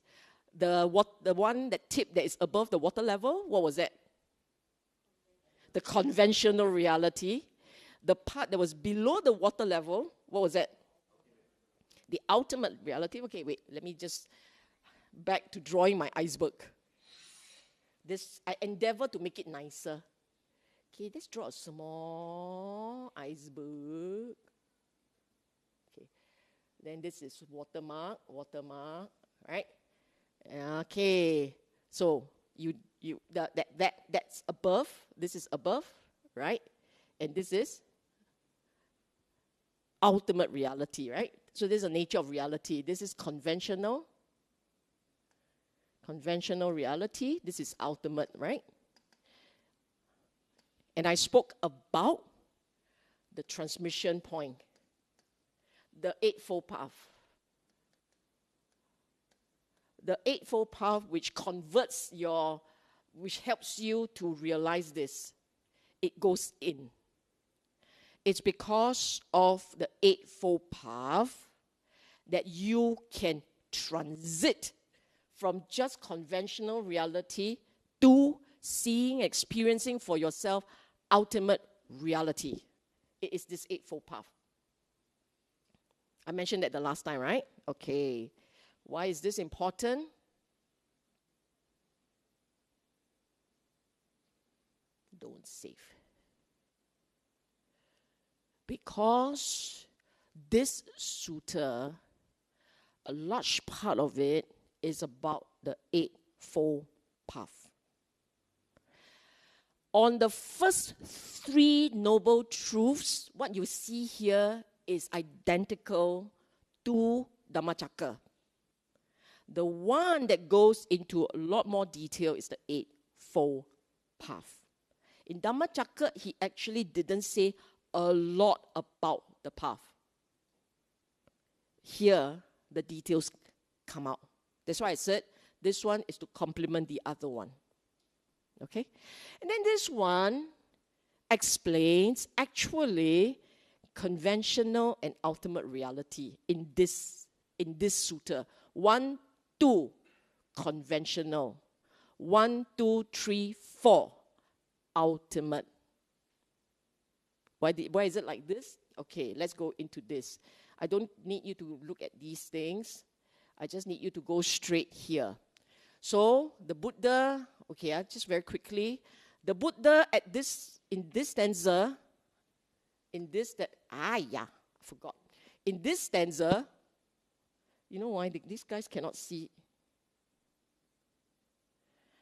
The one that tip that is above the water level, what was that? The conventional reality. The part that was below the water level, what was that? The ultimate reality. Okay, wait, let me just back to drawing my iceberg. I endeavor to make it nicer. Okay, let's draw a small iceberg. Okay, then this is watermark, right? Okay, so that's above. This is above, right? And this is ultimate reality, right? So this is the nature of reality. This is conventional reality. This is ultimate, right? And I spoke about the transmission point, the Eightfold Path. The Eightfold Path which converts which helps you to realize this. It goes in. It's because of the Eightfold Path that you can transit from just conventional reality to seeing, experiencing for yourself ultimate reality. It is this Eightfold Path. I mentioned that the last time, right? Okay. Why is this important? don't save. Because this sutta, a large part of it is about the Eightfold Path. On the first three noble truths, what you see here is identical to Dhammacakka. The one that goes into a lot more detail is the Eightfold Path. In Dhammacakka, he actually didn't say a lot about the path. Here, the details come out. That's why I said this one is to complement the other one. Okay? And then this one explains actually conventional and ultimate reality in this sutta. 1, 2, conventional. 1, 2, 3, 4, ultimate. Why is it like this? Okay, let's go into this. I don't need you to look at these things. I just need you to go straight here. So, the Buddha, okay, just very quickly. The Buddha in this stanza, I forgot. In this stanza, you know why? These guys cannot see.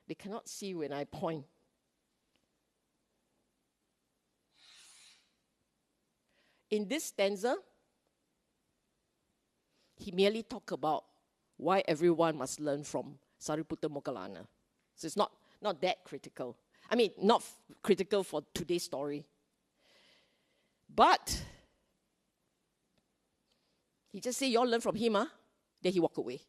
They cannot see when I point. In this stanza, he merely talked about why everyone must learn from Sariputta Moggallana. So it's not that critical. I mean, not critical for today's story. But he just said, you all learn from him, then he walked away.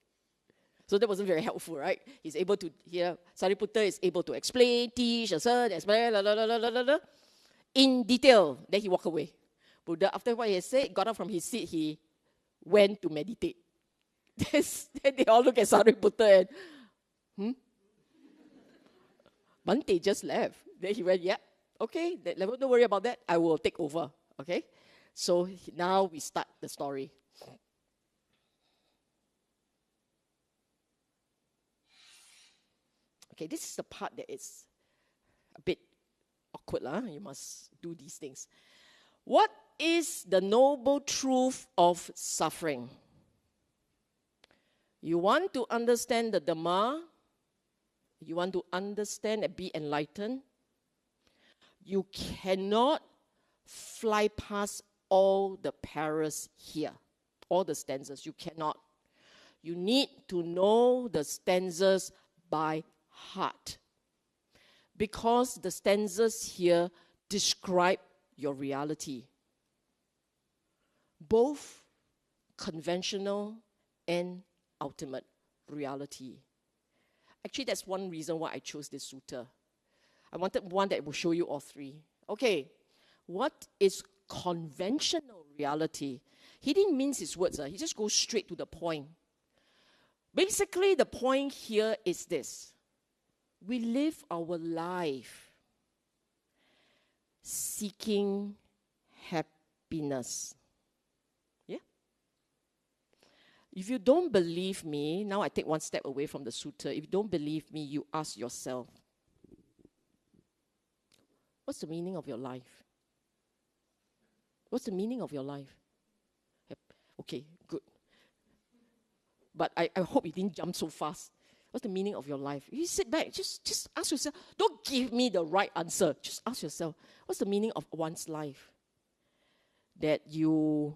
So that wasn't very helpful, right? He's able to hear, Sariputta is able to explain, teach, explain, in detail. Then he walked away. Buddha, after what he had said, got up from his seat, he went to meditate. Then they all look at Sariputta and, Bhante just left. Then he went, yeah, okay, don't worry about that. I will take over, okay? So now we start the story. Okay, this is the part that is a bit awkward. You must do these things. What is the noble truth of suffering? You want to understand the Dhamma, you want to understand and be enlightened, you cannot fly past all the paras here, all the stanzas. You cannot. You need to know the stanzas by heart, because the stanzas here describe your reality, both conventional and ultimate reality. Actually, that's one reason why I chose this sutta. I wanted one that will show you all three. Okay, what is conventional reality? He didn't mince his words. He just goes straight to the point. Basically, the point here is this. We live our life seeking happiness. Yeah? If you don't believe me, now I take one step away from the sutta. If you don't believe me, you ask yourself, what's the meaning of your life? What's the meaning of your life? Okay, good. But I hope you didn't jump so fast. What's the meaning of your life? You sit back, just ask yourself. Don't give me the right answer. Just ask yourself, what's the meaning of one's life? That you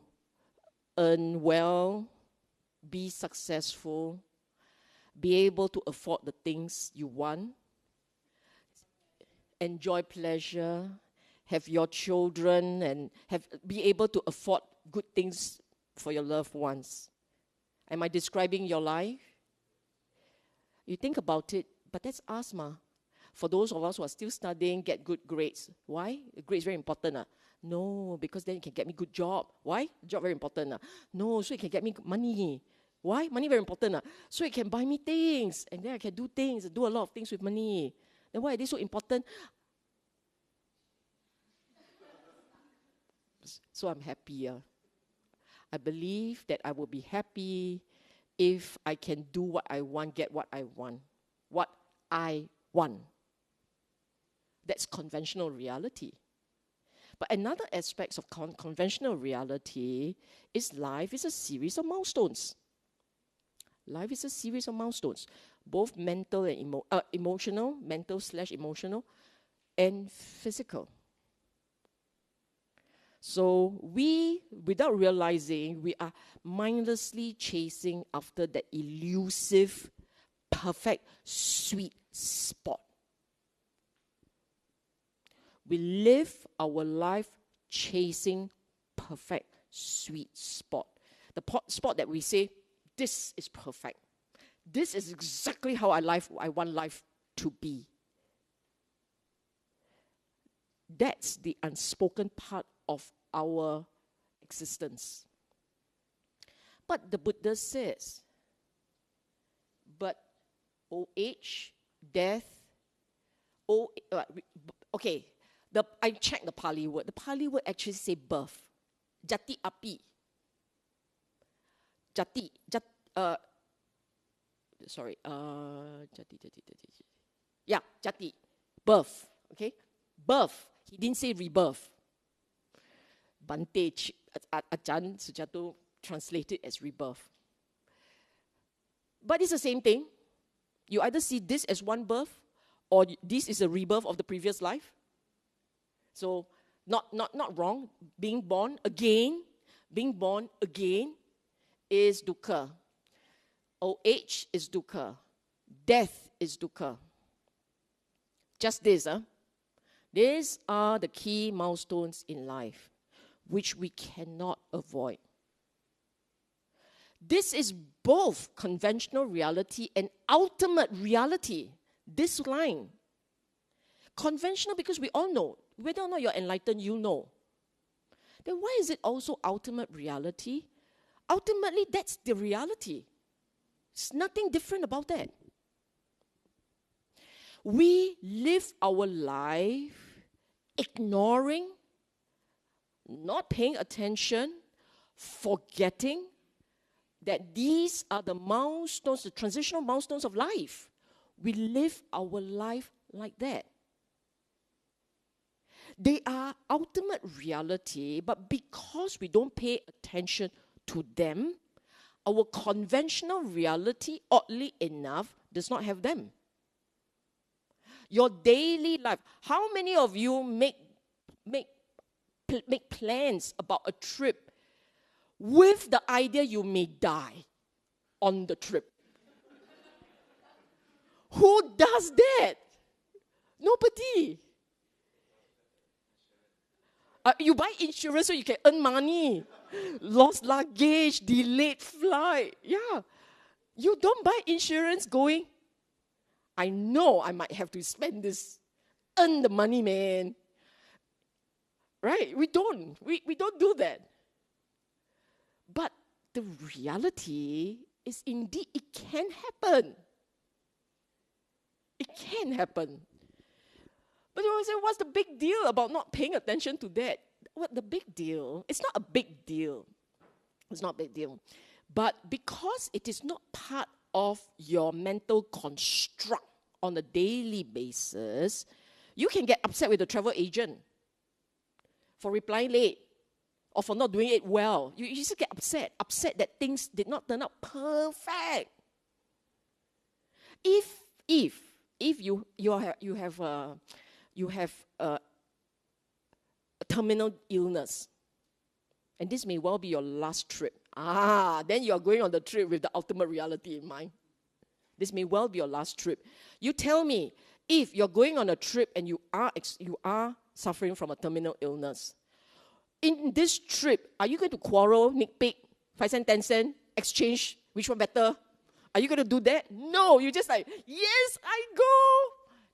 earn well, be successful, be able to afford the things you want, enjoy pleasure, have your children, and be able to afford good things for your loved ones. Am I describing your life? You think about it, but that's us, For those of us who are still studying, get good grades. Why? Grades very important. No, because then you can get me good job. Why? Job very important. No, so you can get me money. Why? Money very important. So you can buy me things, and then I can do things, do a lot of things with money. Then why are they so important? So I'm happier. I believe that I will be happy if I can do what I want, get what I want. What I want. That's conventional reality. But another aspect of conventional reality is life is a series of milestones. Life is a series of milestones, both mental and emotional, mental/emotional, and physical. So we, without realizing, we are mindlessly chasing after that elusive, perfect, sweet spot. We live our life chasing perfect, sweet spot. The spot that we say, this is perfect. This is exactly how I want life to be. That's the unspoken part of our existence. But the Buddha says, but old age, death, I checked the Pali word. The Pali word actually say birth. Jati api. Jati. Yeah, jati. Birth. Okay? Birth. He didn't say rebirth. Bante Ajahn Sujato translated as rebirth. But it's the same thing. You either see this as one birth, or this is a rebirth of the previous life. So, not wrong. Being born again is dukkha. Old age is dukkha. Death is dukkha. Just this, These are the key milestones in life, which we cannot avoid. This is both conventional reality and ultimate reality. This line. Conventional because we all know. Whether or not you're enlightened, you know. Then why is it also ultimate reality? Ultimately, that's the reality. There's nothing different about that. We live our life ignoring, not paying attention, forgetting that these are the milestones, the transitional milestones of life. We live our life like that. They are ultimate reality, but because we don't pay attention to them, our conventional reality, oddly enough, does not have them. Your daily life. How many of you make plans about a trip with the idea you may die on the trip? Who does that? Nobody. You buy insurance so you can earn money. Lost luggage, delayed flight. Yeah. You don't buy insurance going, I know I might have to spend this. Earn the money, man. Right? We don't. We don't do that. But the reality is indeed it can happen. It can happen. But you always say, what's the big deal about not paying attention to that? What the big deal? It's not a big deal. It's not a big deal. But because it is not part of your mental construct on a daily basis, you can get upset with the travel agent for replying late or for not doing it well. You just get upset that things did not turn out perfect. If you have a terminal illness, and this may well be your last trip. Then you are going on the trip with the ultimate reality in mind. This may well be your last trip. You tell me, if you're going on a trip and you are suffering from a terminal illness, in this trip, are you going to quarrel, nitpick, 5 cent, 10 cent, exchange, which one better? Are you going to do that? No, you just like, yes, I go.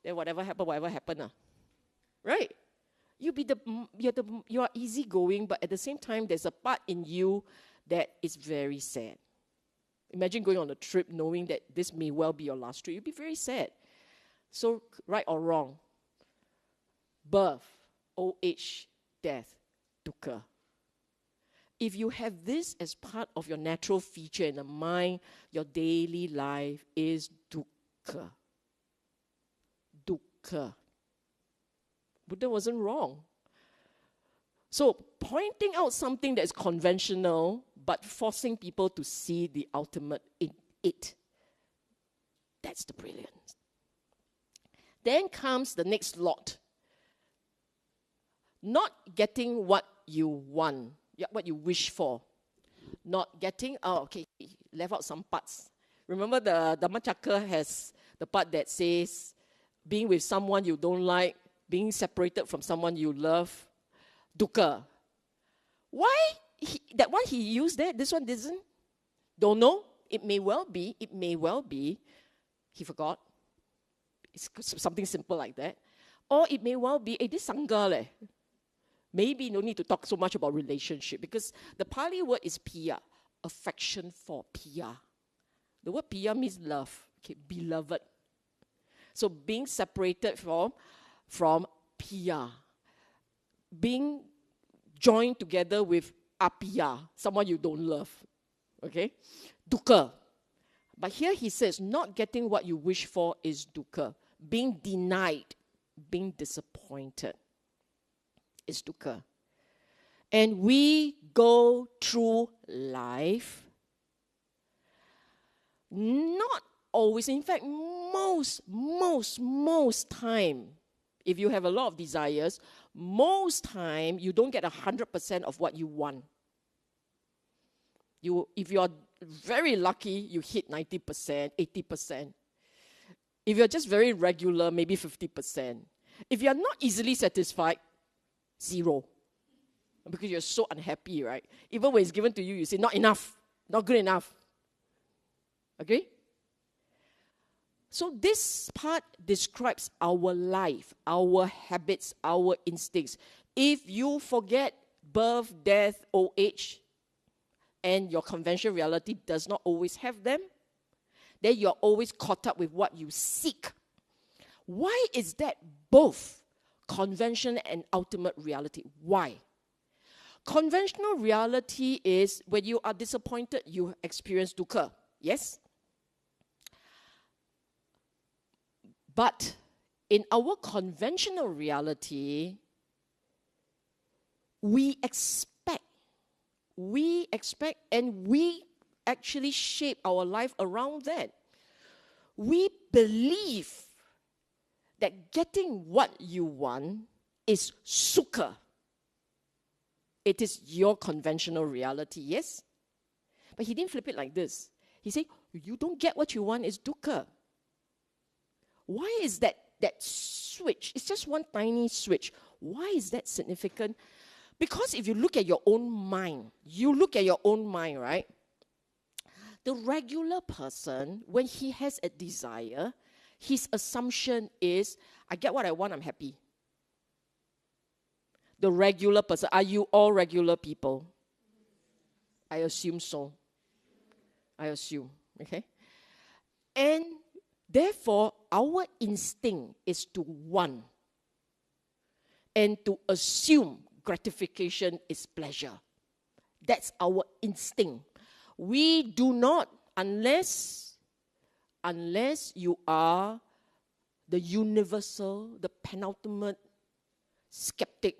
Then whatever happened. Right? You are easygoing, but at the same time, there's a part in you that is very sad. Imagine going on a trip knowing that this may well be your last trip. You'd be very sad. So, right or wrong, birth, old age, death, dukkha. If you have this as part of your natural feature in the mind, your daily life is dukkha. Dukkha. Buddha wasn't wrong. So pointing out something that is conventional, but forcing people to see the ultimate in it, that's the brilliance. Then comes the next lot. Not getting what you want, what you wish for. Not getting, left out some parts. Remember the Dhammacakka has the part that says, being with someone you don't like, being separated from someone you love, dukkha. Why? That one he used there, this one doesn't? Don't know. It may well be. He forgot. It's something simple like that. Or it may well be, this sangha leh. Maybe no need to talk so much about relationship because the Pali word is piya, affection for piya. The word piya means love, beloved. So being separated from piya, being joined together with apiya, someone you don't love, okay? Dukkha. But here he says, not getting what you wish for is dukkha. Being denied, being disappointed is dukkha. And we go through life not always, in fact, most time, if you have a lot of desires, most time you don't get 100% of what you want. If you are very lucky, you hit 90%, 80%. If you're just very regular, maybe 50%. If you're not easily satisfied, 0. Because you're so unhappy, right? Even when it's given to you, you say, not enough, not good enough. Okay? So this part describes our life, our habits, our instincts. If you forget birth, death, old age, and your conventional reality does not always have them, then you're always caught up with what you seek. Why is that both convention and ultimate reality? Why? Conventional reality is when you are disappointed, you experience dukkha. Yes? But in our conventional reality, we expect, and we actually shape our life around that. We believe that getting what you want is sukha. It is your conventional reality, yes? But he didn't flip it like this. He said, you don't get what you want is dukkha. Why is that switch? It's just one tiny switch. Why is that significant? Because if you look at your own mind, right? The regular person, when he has a desire, his assumption is, I get what I want, I'm happy. The regular person, are you all regular people? I assume so. Okay? And therefore, our instinct is to want and to assume gratification is pleasure. That's our instinct. We do not, unless you are the universal, the penultimate skeptic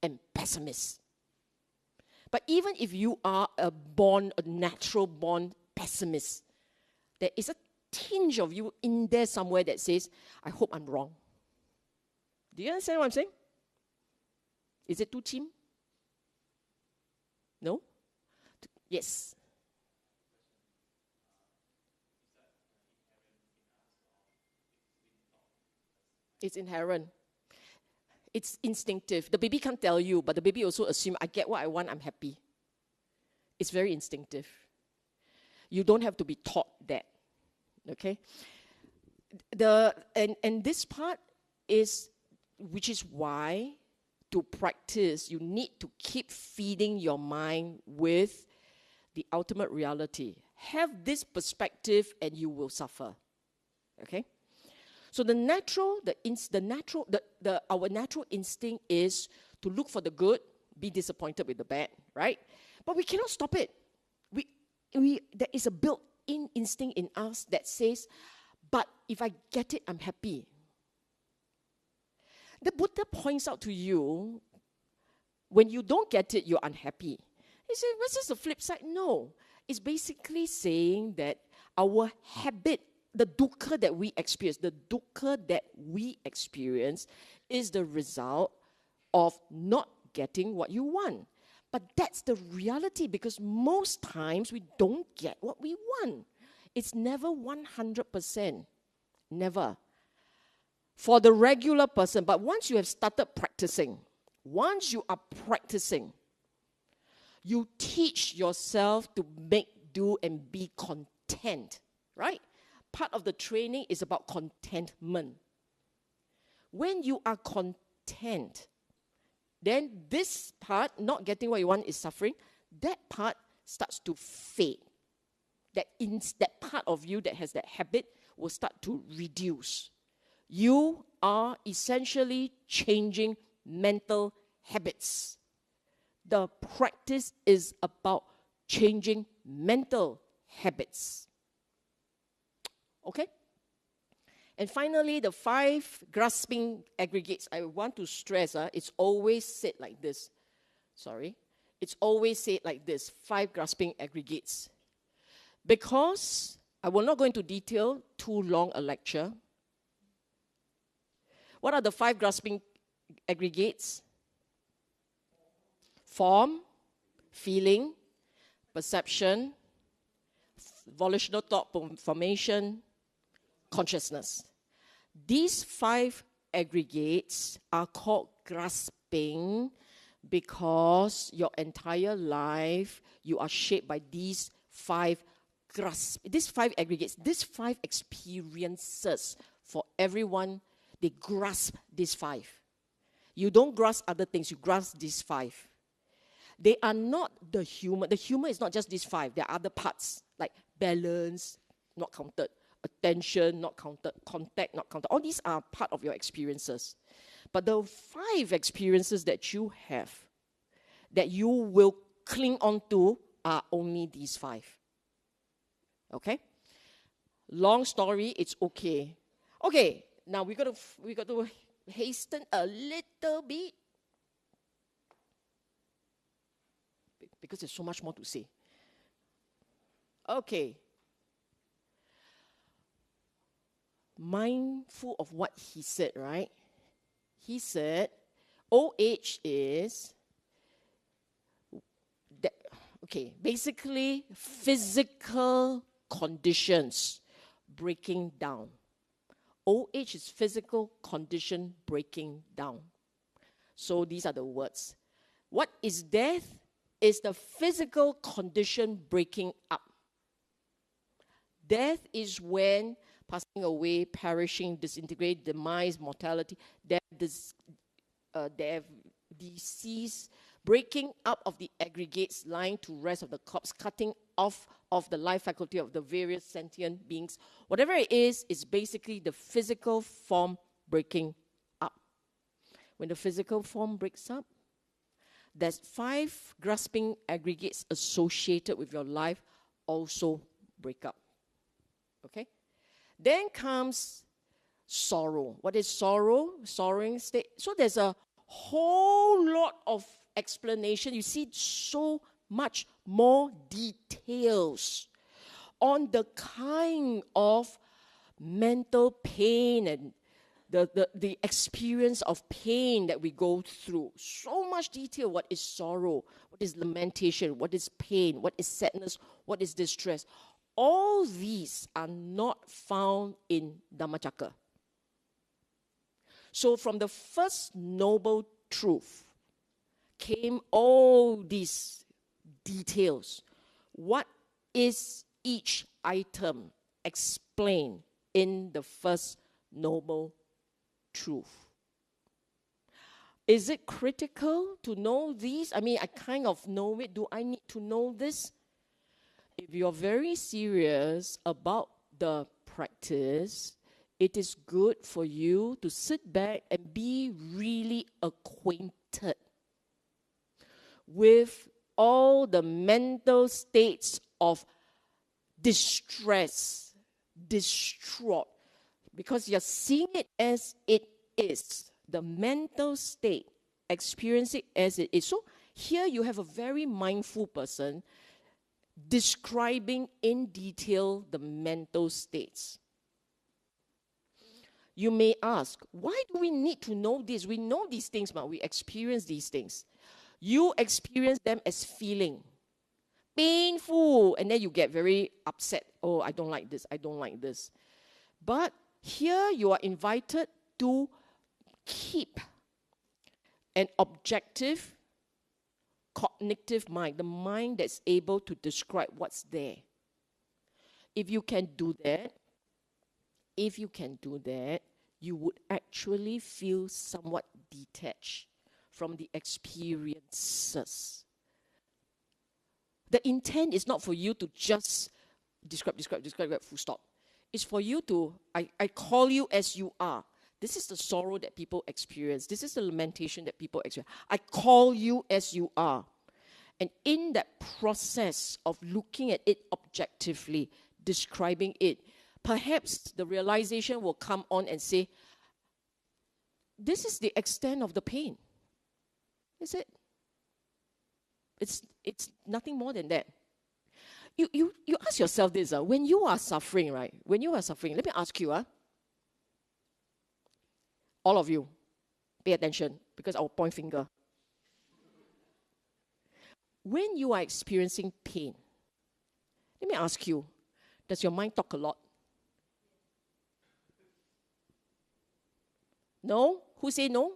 and pessimist. But even if you are a natural born pessimist, there is a tinge of you in there somewhere that says, I hope I'm wrong. Do you understand what I'm saying? Is it too chim? No? Yes. It's inherent. It's instinctive. The baby can't tell you, but the baby also assumes, I get what I want, I'm happy. It's very instinctive. You don't have to be taught that. Okay? And this part is, which is why to practice, you need to keep feeding your mind with the ultimate reality. Have this perspective and you will suffer. Okay? So our natural instinct is to look for the good, be disappointed with the bad, right? But we cannot stop it. There is a built-in instinct in us that says, but if I get it, I'm happy. The Buddha points out to you, when you don't get it, you're unhappy. He said, what's this the flip side? No. It's basically saying that our habit, the dukkha that we experience is the result of not getting what you want. But that's the reality, because most times we don't get what we want. It's never 100%. Never. For the regular person. But once you have started practicing, once you are practicing, you teach yourself to make do and be content, right? Part of the training is about contentment. When you are content, then this part, not getting what you want, is suffering. That part starts to fade. That part of you that has that habit will start to reduce. You are essentially changing mental habits. The practice is about changing mental habits. Okay? And finally, the 5 grasping aggregates. I want to stress, it's always said like this. It's always said like this, 5 grasping aggregates. Because, I will not go into detail, too long a lecture. What are the 5 grasping aggregates? Form, feeling, perception, volitional thought formation, consciousness. These 5 aggregates are called grasping because your entire life you are shaped by these 5 aggregates, these 5 experiences. For everyone, they grasp these 5. You don't grasp other things, you grasp these 5. They are not the humor. The humor is not just these 5. There are other parts, like balance, not counted. Attention, not counted. Contact, not counted. All these are part of your experiences. But the 5 experiences that you have, that you will cling on to, are only these 5. Okay? Long story, it's okay. Okay, now we got to hasten a little bit, because there's so much more to say. Okay. Mindful of what he said, right? He said, old age is, basically physical conditions breaking down. Old age is physical condition breaking down. So these are the words. What is death? Is the physical condition breaking up. Death is when passing away, perishing, disintegrate, demise, mortality, death, disease, breaking up of the aggregates lying to rest of the corpse, cutting off of the life faculty of the various sentient beings. Whatever it is basically the physical form breaking up. When the physical form breaks up, there's 5 grasping aggregates associated with your life also break up. Okay? Then comes sorrow. What is sorrow? Sorrowing state. So there's a whole lot of explanation. You see so much more details on the kind of mental pain and the experience of pain that we go through. So much detail. What is sorrow? What is lamentation? What is pain? What is sadness? What is distress? All these are not found in Dhammacakka. So from the first noble truth came all these details. What is each item explained in the first noble truth? Is it critical to know these? I mean, I kind of know it. Do I need to know this? If you're very serious about the practice, it is good for you to sit back and be really acquainted with all the mental states of distress, distraught, because you're seeing it as it is. the mental state, experience it as it is. So here you have a very mindful person describing in detail the mental states. You may ask, why do we need to know this? We know these things, but we experience these things. You experience them as feeling. Painful. And then you get very upset. Oh, I don't like this. I don't like this. But here you are invited to keep an objective, cognitive mind, the mind that's able to describe what's there. If you can do that, you would actually feel somewhat detached from the experiences. The intent is not for you to just describe, full stop. It's for you to, I call you as you are. This is the sorrow that people experience. This is the lamentation that people experience. I call you as you are. And in that process of looking at it objectively, describing it, perhaps the realization will come on and say, this is the extent of the pain. Is it? It's nothing more than that. You ask yourself this, when you are suffering, right? When you are suffering, let me ask you, all of you, pay attention, because I'll point finger. When you are experiencing pain, let me ask you, does your mind talk a lot? No? Who say no?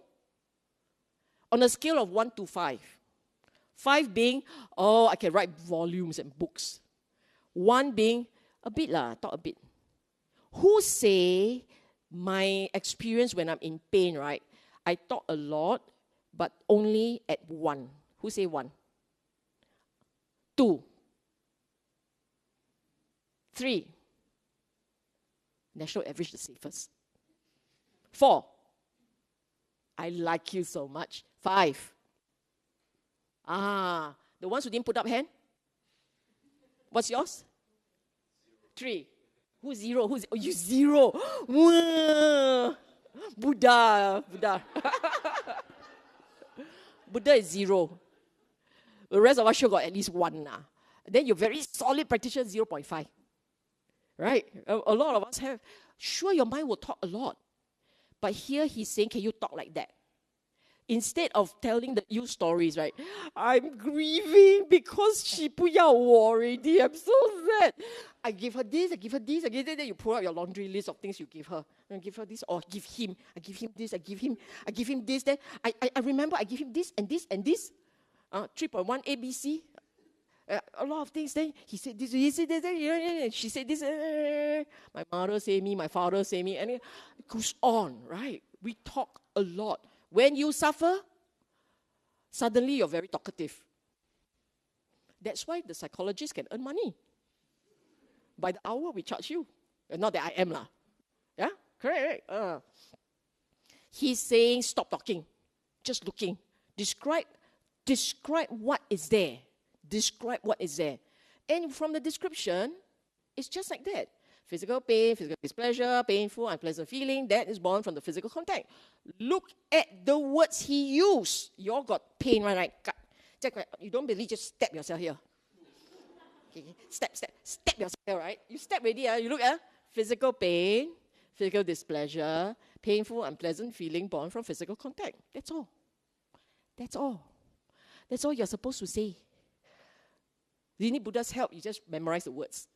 On a scale of 1 to 5. 5 being, oh, I can write volumes and books. 1 being, a bit lah, talk a bit. Who say my experience when I'm in pain, right? I talk a lot, but only at 1. Who say 1? 2. 3. National average the safest. 4. I like you so much. 5. The ones who didn't put up hand? What's yours? 3. Who's 0? Who's you 0? Buddha. Buddha is 0. The rest of us sure got at least 1. Then you're very solid practitioner, 0.5. Right? A lot of us have. Sure, your mind will talk a lot. But here he's saying, can you talk like that? Instead of telling you stories, right? I'm grieving because she 不要我 already. I'm so sad. I give her this, I give her this, I give her that. You pull out your laundry list of things you give her. And give her this, or give him. I give him this, I give him this. Then I remember I give him this and this and this. 3.1 ABC. A lot of things. Then he said this, she said this. My mother say me, my father say me. And it goes on, right? We talk a lot. When you suffer, suddenly you're very talkative. That's why the psychologists can earn money. By the hour, we charge you. Not that I am lah. Yeah? Correct, right? He's saying, stop talking. Just looking. Describe what is there. Describe what is there. And from the description, it's just like that. Physical pain, physical displeasure, painful, unpleasant feeling, that is born from the physical contact. Look at the words he used. You all got pain, right? You don't believe, just stab yourself here. Okay. Stab yourself here, right? You stab already, you look at physical pain, physical displeasure, painful, unpleasant feeling born from physical contact. That's all. That's all. That's all you're supposed to say. Do you need Buddha's help? You just memorize the words.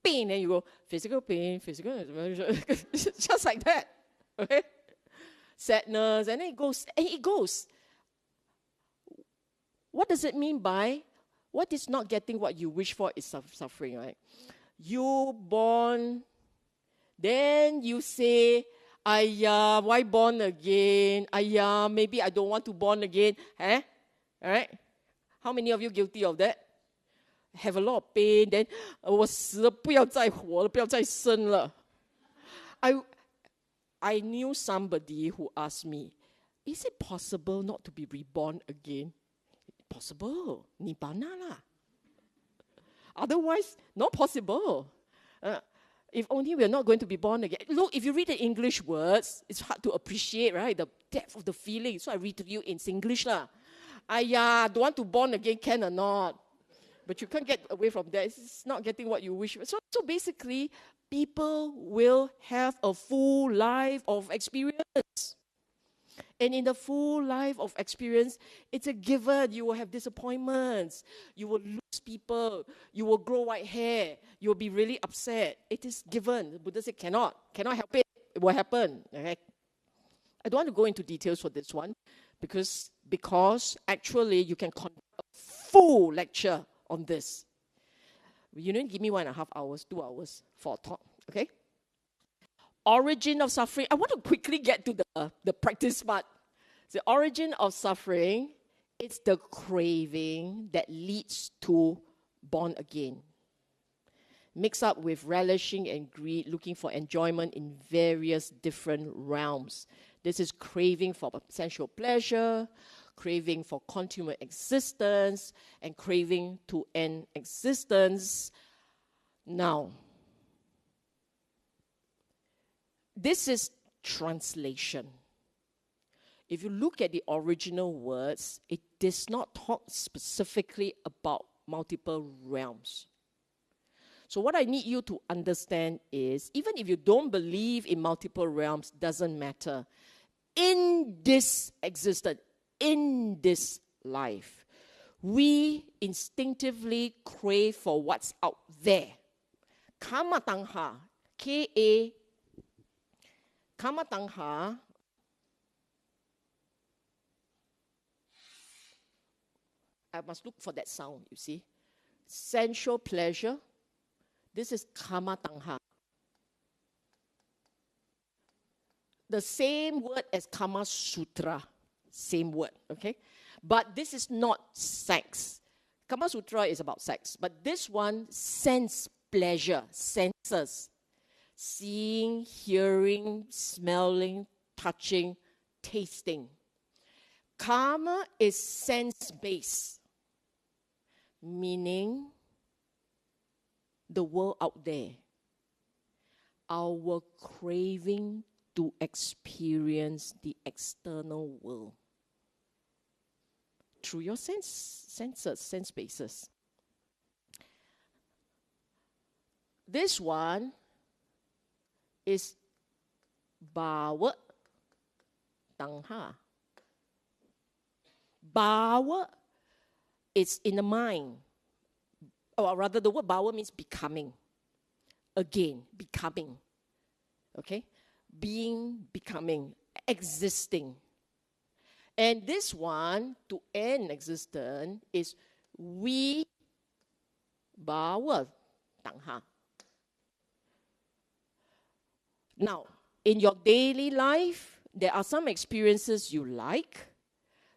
Pain, and you go, physical pain, physical, just like that. Okay? Sadness, and then it goes. What does it mean by what is not getting what you wish for is suffering, right? You born, then you say, Ayya, why born again? Ayya, maybe I don't want to born again. All right? How many of you guilty of that? Have a lot of pain, then 我死了不要再活了，不要再生了。I knew somebody who asked me, is it possible not to be reborn again? Possible. Nibbana lah. Otherwise, not possible. If only we're not going to be born again. Look, if you read the English words, it's hard to appreciate, right? The depth of the feeling. So I read to you in Singlish lah. Ayah, don't want to born again, can or not? But you can't get away from that. It's not getting what you wish. So basically, people will have a full life of experience. And in the full life of experience, it's a given. You will have disappointments. You will lose people. You will grow white hair. You will be really upset. It is given. The Buddha said, cannot help it. It will happen. Okay? I don't want to go into details for this one because actually you can conduct a full lecture on this. You don't give me 1.5 hours, 2 hours for a talk. Okay? Origin of suffering. I want to quickly get to the practice part. The origin of suffering, it's the craving that leads to born again. Mixed up with relishing and greed, looking for enjoyment in various different realms. This is craving for sensual pleasure, craving for continued existence, and craving to end existence. Now, this is translation. If you look at the original words, it does not talk specifically about multiple realms. So what I need you to understand is, even if you don't believe in multiple realms, doesn't matter. In this existence, in this life, we instinctively crave for what's out there. Kama tangha, K-A, Kama tangha, I must look for that sound, you see. Sensual pleasure. This is kama tangha. The same word as Kama Sutra. Same word, okay? But this is not sex. Kama Sutra is about sex. But this one, sense pleasure, senses. Seeing, hearing, smelling, touching, tasting. Karma is sense-based. Meaning the world out there. Our craving to experience the external world. Through your senses, sense bases. This one is Bhava Tangha. Bhava is in the mind. Or rather, the word bhava means becoming. Again, becoming. Okay? Being, becoming, existing. And this one, to end existence, is we bhava tangha. Now, in your daily life, there are some experiences you like.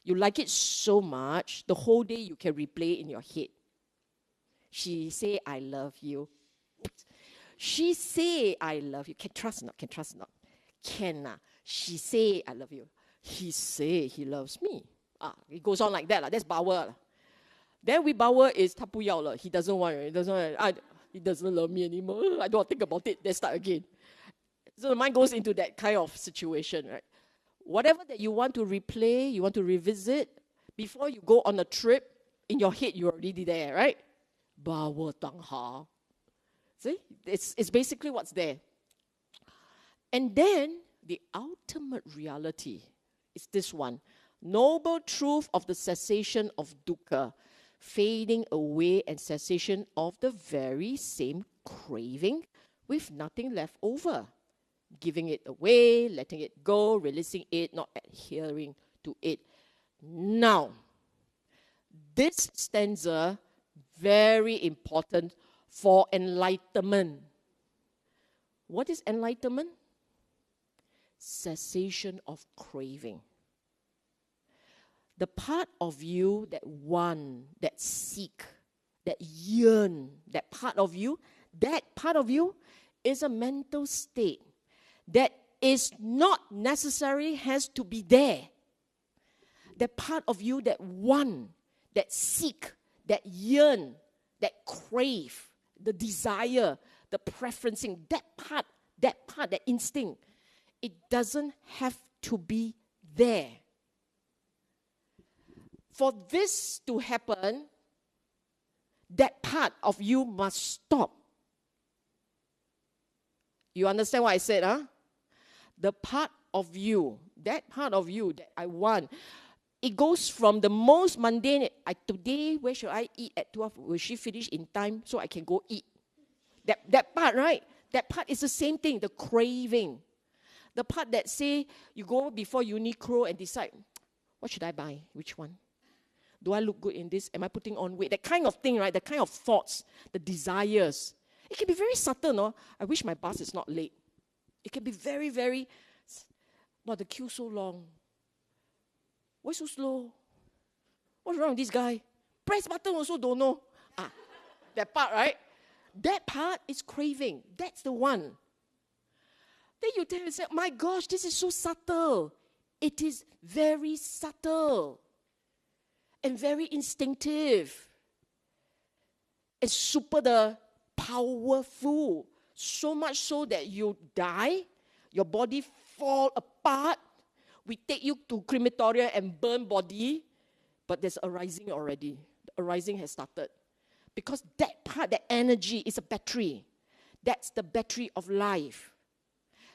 You like it so much, the whole day you can replay it in your head. She say, I love you. She say, I love you. Can trust not? Can trust not? Can. She say, I love you. He say, he loves me. It goes on like that. That's bhava. Then with bhava is 他不要了. He doesn't want. He doesn't love me anymore. I don't want to think about it. Then start again. So the mind goes into that kind of situation, right? Whatever that you want to replay, you want to revisit, before you go on a trip, in your head, you're already there, right? Bhava tangha. See? It's basically what's there. And then, the ultimate reality is this one. Noble truth of the cessation of dukkha, fading away and cessation of the very same craving with nothing left over. Giving it away, letting it go, releasing it, not adhering to it. Now, this stanza, very important for enlightenment. What is enlightenment? Cessation of craving. The part of you that want, that seek, that yearn, that part of you is a mental state that is not necessarily has to be there. The part of you that want, that seek, that yearn, that crave, the desire, the preferencing, that part, that instinct, it doesn't have to be there. For this to happen, that part of you must stop. You understand what I said, huh? The part of you, that I want, it goes from the most mundane, today, where should I eat at 12? Will she finish in time so I can go eat? That part, right? That part is the same thing, the craving. The part that say, you go before Uniqlo and decide, what should I buy? Which one? Do I look good in this? Am I putting on weight? That kind of thing, right? The kind of thoughts, the desires. It can be very subtle, no? I wish my bus is not late. It can be very, very, the queue so long. Why so slow? What's wrong with this guy? Press button also don't know. That part, right? That part is craving. That's the one. Then you tell yourself, my gosh, this is so subtle. It is very subtle and very instinctive. It's super powerful. So much so that you die, your body fall apart. We take you to crematorium and burn body, but there's arising already. The arising has started. Because that part, that energy is a battery. That's the battery of life.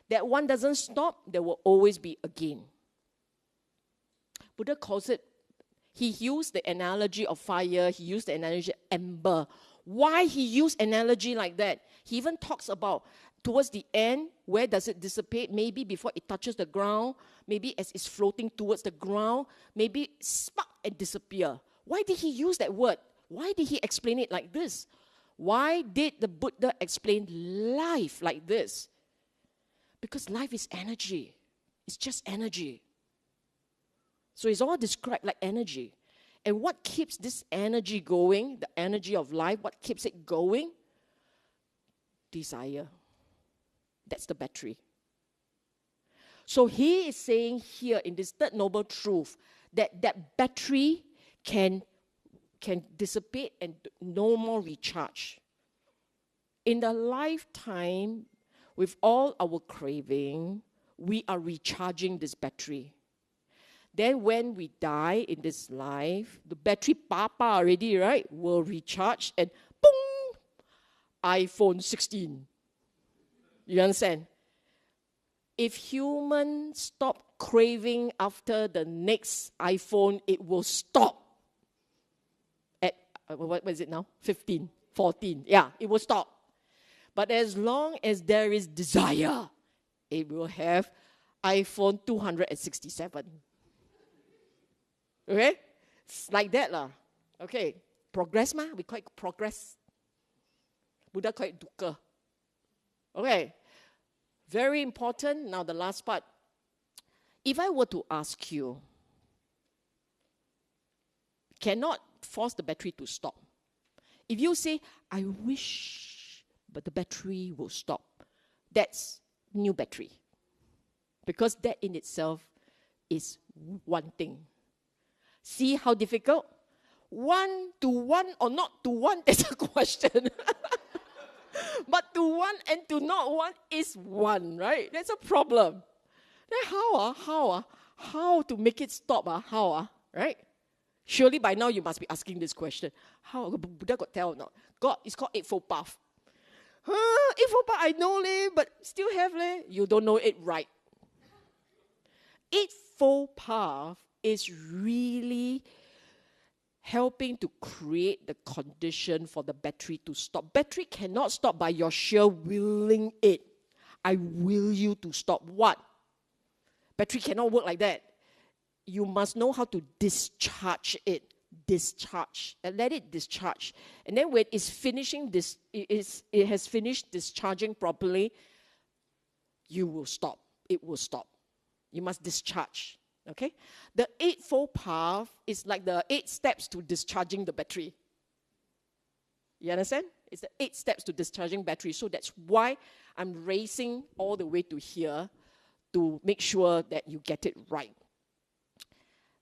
That one doesn't stop, there will always be again. Buddha calls it, he used the analogy of fire, he used the analogy of ember. Why he used analogy like that? He even talks about towards the end, where does it dissipate? Maybe before it touches the ground, maybe as it's floating towards the ground, maybe spark and disappear. Why did he use that word? Why did he explain it like this? Why did the Buddha explain life like this? Because life is energy. It's just energy. So it's all described like energy. And what keeps this energy going, the energy of life, what keeps it going? Desire. That's the battery. So he is saying here in this third noble truth that that battery can dissipate and no more recharge. In the lifetime, with all our craving, we are recharging this battery. Then when we die in this life, the battery papa already, right, will recharge and boom, iPhone 16. You understand? If humans stop craving after the next iPhone, it will stop. At, what is it now? 15, 14. Yeah, it will stop. But as long as there is desire, it will have iPhone 267. Okay? It's like that lah. Okay. Progress ma? We call it progress. Buddha call it dukkha. Okay. Very important. Now the last part. If I were to ask you, cannot force the battery to stop. If you say, I wish, but the battery will stop, that's new battery. Because that in itself is one thing. See how difficult? 1 to 1 or not to 1 is a question. But to 1 and to not 1 is 1, right? That's a problem. Then how to make it stop? Right? Surely by now you must be asking this question. How? Buddha got tell or not? God, it's called Eightfold Path. Eightfold Path, I know leh, but still have leh. You don't know it right. Eightfold Path is really helping to create the condition for the battery to stop. Battery cannot stop by your sheer willing it. I will you to stop. What? Battery cannot work like that. You must know how to discharge it. Discharge. And let it discharge. And then when it's finishing this, it has finished discharging properly, you will stop. It will stop. You must discharge. Okay? The Eightfold Path is like the 8 steps to discharging the battery. You understand? It's the 8 steps to discharging battery. So that's why I'm racing all the way to here to make sure that you get it right.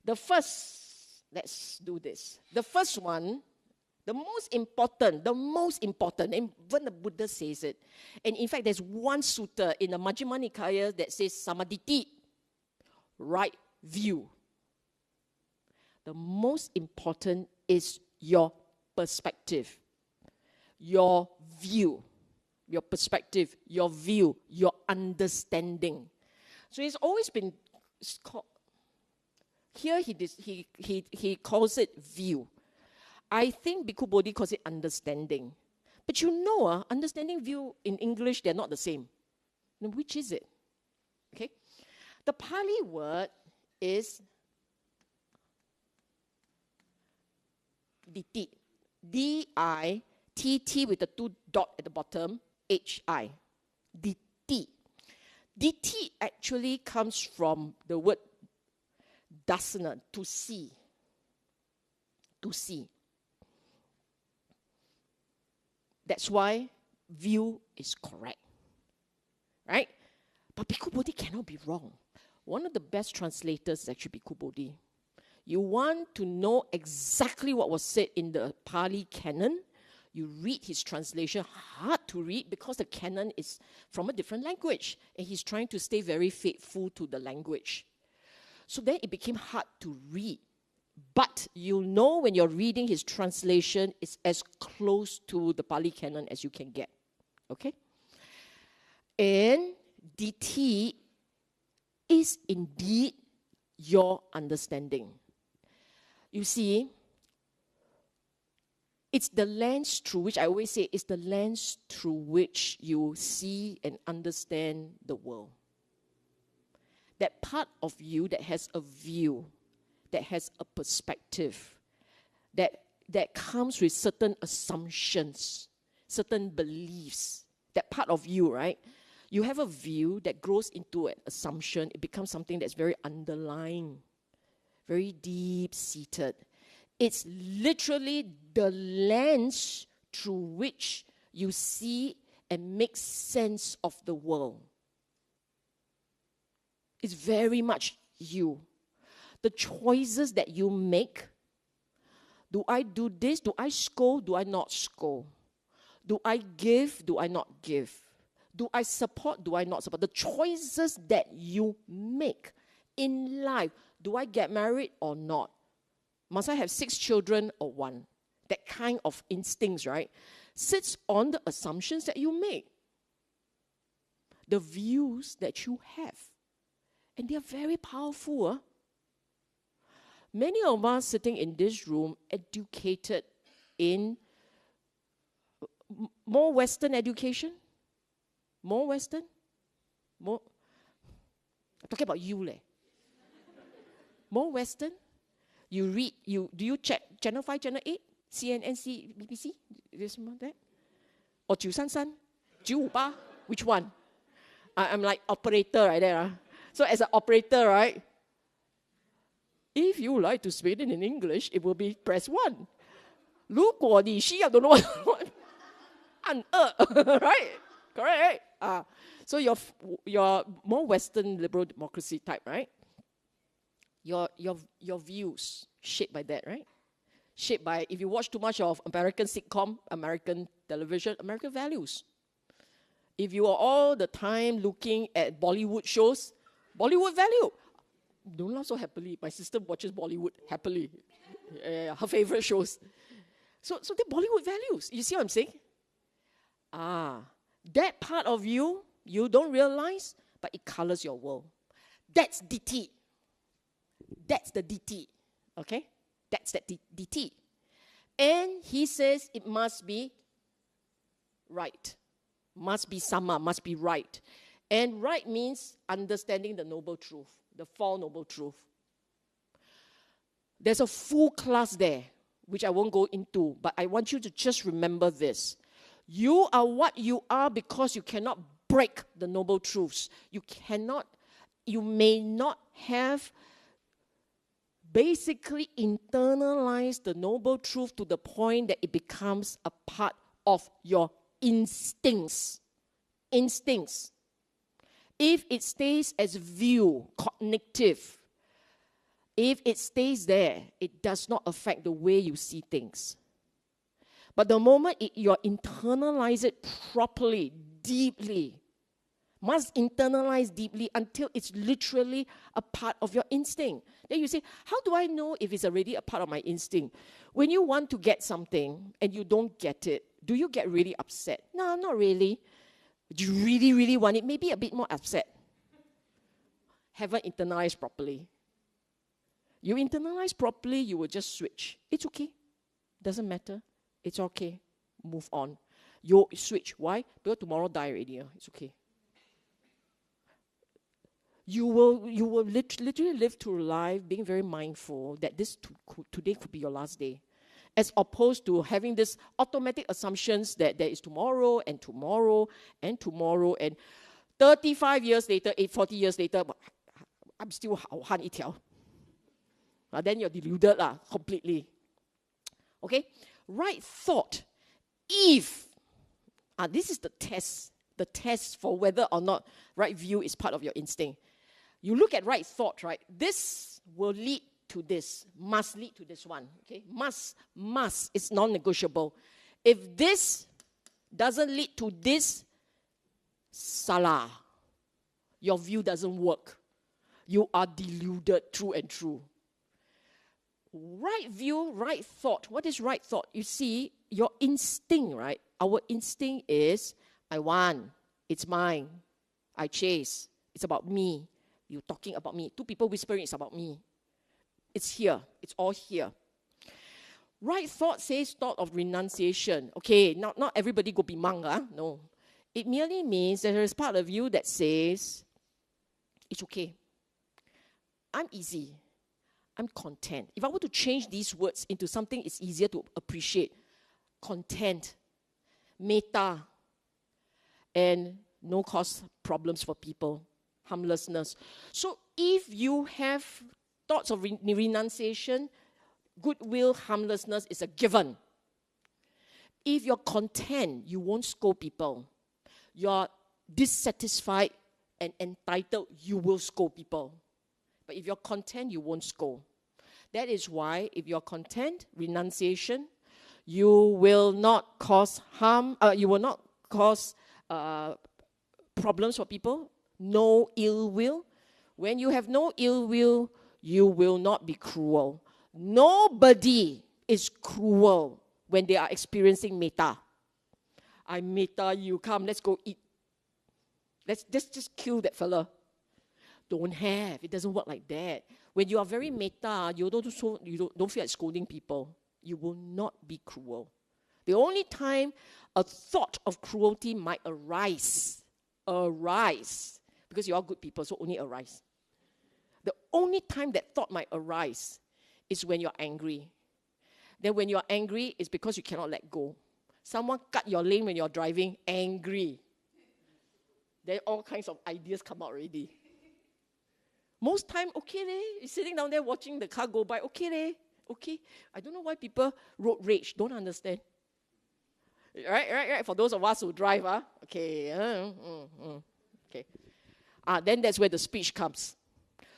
The first, let's do this. The first one The most important, and even the Buddha says it. And in fact, there's one sutta in the Majjhima Nikaya that says samadhi, right view. The most important is your perspective, your view, your perspective, your view, your understanding. So it's always been called, here he calls it view. I think Bhikkhu Bodhi calls it understanding. But you know, understanding, view in English, they're not the same. Now, which is it? Okay? The Pali word is ditti. D-I-T-T with the 2 dot at the bottom, H-I. Ditti. Ditti actually comes from the word dasana, to see. To see. That's why view is correct. Right? But Bhikkhu Bodhi cannot be wrong. One of the best translators is actually Bhikkhu Bodhi. You want to know exactly what was said in the Pali canon, you read his translation, hard to read because the canon is from a different language. And he's trying to stay very faithful to the language. So then it became hard to read. But you know when you're reading his translation, it's as close to the Pali canon as you can get. Okay? And DT is indeed your understanding. You see, it's the lens through which, I always say, it's the lens through which you see and understand the world. That part of you that has a view, that has a perspective, that comes with certain assumptions, certain beliefs. That part of you, right? You have a view that grows into an assumption. It becomes something that's very underlying, very deep-seated. It's literally the lens through which you see and make sense of the world. It's very much you. The choices that you make, do I do this? Do I scold? Do I not scold? Do I give? Do I not give? Do I support? Do I not support? The choices that you make in life. Do I get married or not? Must I have 6 children or 1? That kind of instincts, right? Sits on the assumptions that you make. The views that you have. And they are very powerful. Many of us sitting in this room, educated in more Western education. More Western? More? I'm talking about you, leh. More Western? You read, do you check Channel 5, Channel 8, CNN, BBC, this one, that? Or 933, 958, which one? I'm like operator right there. So as an operator, right? If you like to speak it in English, it will be press 1. 如果你需要 don't know what 按2 right? Correct, right? So you're more Western liberal democracy type, right? Your views shaped by that, right? Shaped by, if you watch too much of American sitcom, American television, American values. If you are all the time looking at Bollywood shows, Bollywood value. Don't laugh so happily. My sister watches Bollywood happily. Her favorite shows. So the Bollywood values. You see what I'm saying? That part of you, you don't realize, but it colors your world. That's DT. That's the DT. Okay? That's that DT. And he says it must be right. Must be sama, must be right. And right means understanding the noble truth, the Four Noble Truths. There's a full class there, which I won't go into, but I want you to just remember this. You are what you are because you cannot break the noble truths. You may not have basically internalized the noble truth to the point that it becomes a part of your instincts. Instincts. If it stays as view, cognitive, if it stays there, it does not affect the way you see things. But the moment you internalize it properly, deeply, must internalize deeply until it's literally a part of your instinct. Then you say, how do I know if it's already a part of my instinct? When you want to get something and you don't get it, do you get really upset? No, not really. Do you really, really want it? Maybe a bit more upset. Haven't internalized properly. You internalize properly, you will just switch. It's okay. Doesn't matter. It's okay. Move on. You switch. Why? Because tomorrow die already. It's okay. You will literally live through life being very mindful that today could be your last day, as opposed to having this automatic assumptions that there is tomorrow and tomorrow and tomorrow, and 35 years later, 40 years later, I'm still 好汉一条. Then you're deluded completely. Okay? Right thought. If, this is the test for whether or not right view is part of your instinct. You look at right thought, right? This will lead to this, must lead to this one. Okay? Must, it's non-negotiable. If this doesn't lead to this, salah. Your view doesn't work. You are deluded through and through. Right view, right thought. What is right thought? You see, your instinct, right? Our instinct is, I want, it's mine, I chase, it's about me. You're talking about me. Two people whispering, it's about me. It's here. It's all here. Right thought says thought of renunciation. Okay, not everybody go be monk. No. It merely means that there is part of you that says, it's okay. I'm easy. I'm content. If I were to change these words into something it's easier to appreciate, content, metta, and no cause problems for people, harmlessness. So if you have thoughts of renunciation, goodwill, harmlessness is a given. If you're content, you won't scold people. You're dissatisfied and entitled, you will scold people. But if you're content, you won't scold. That is why if you're content, renunciation, you will not cause harm, you will not cause problems for people, no ill will. When you have no ill will, you will not be cruel. Nobody is cruel when they are experiencing metta. I metta you, come, let's go eat. Let's just kill that fella. Don't have. It doesn't work like that. When you are very metta, you don't feel like scolding people. You will not be cruel. The only time a thought of cruelty might arise, because you are good people, so only arise. The only time that thought might arise is when you're angry. Then when you're angry, it's because you cannot let go. Someone cut your lane when you're driving, angry. Then all kinds of ideas come out already. Most time, okay leh. You're sitting down there watching the car go by, okay leh. Okay. I don't know why people road rage. Don't understand. Right. For those of us who drive, okay. Okay. Then that's where the speech comes.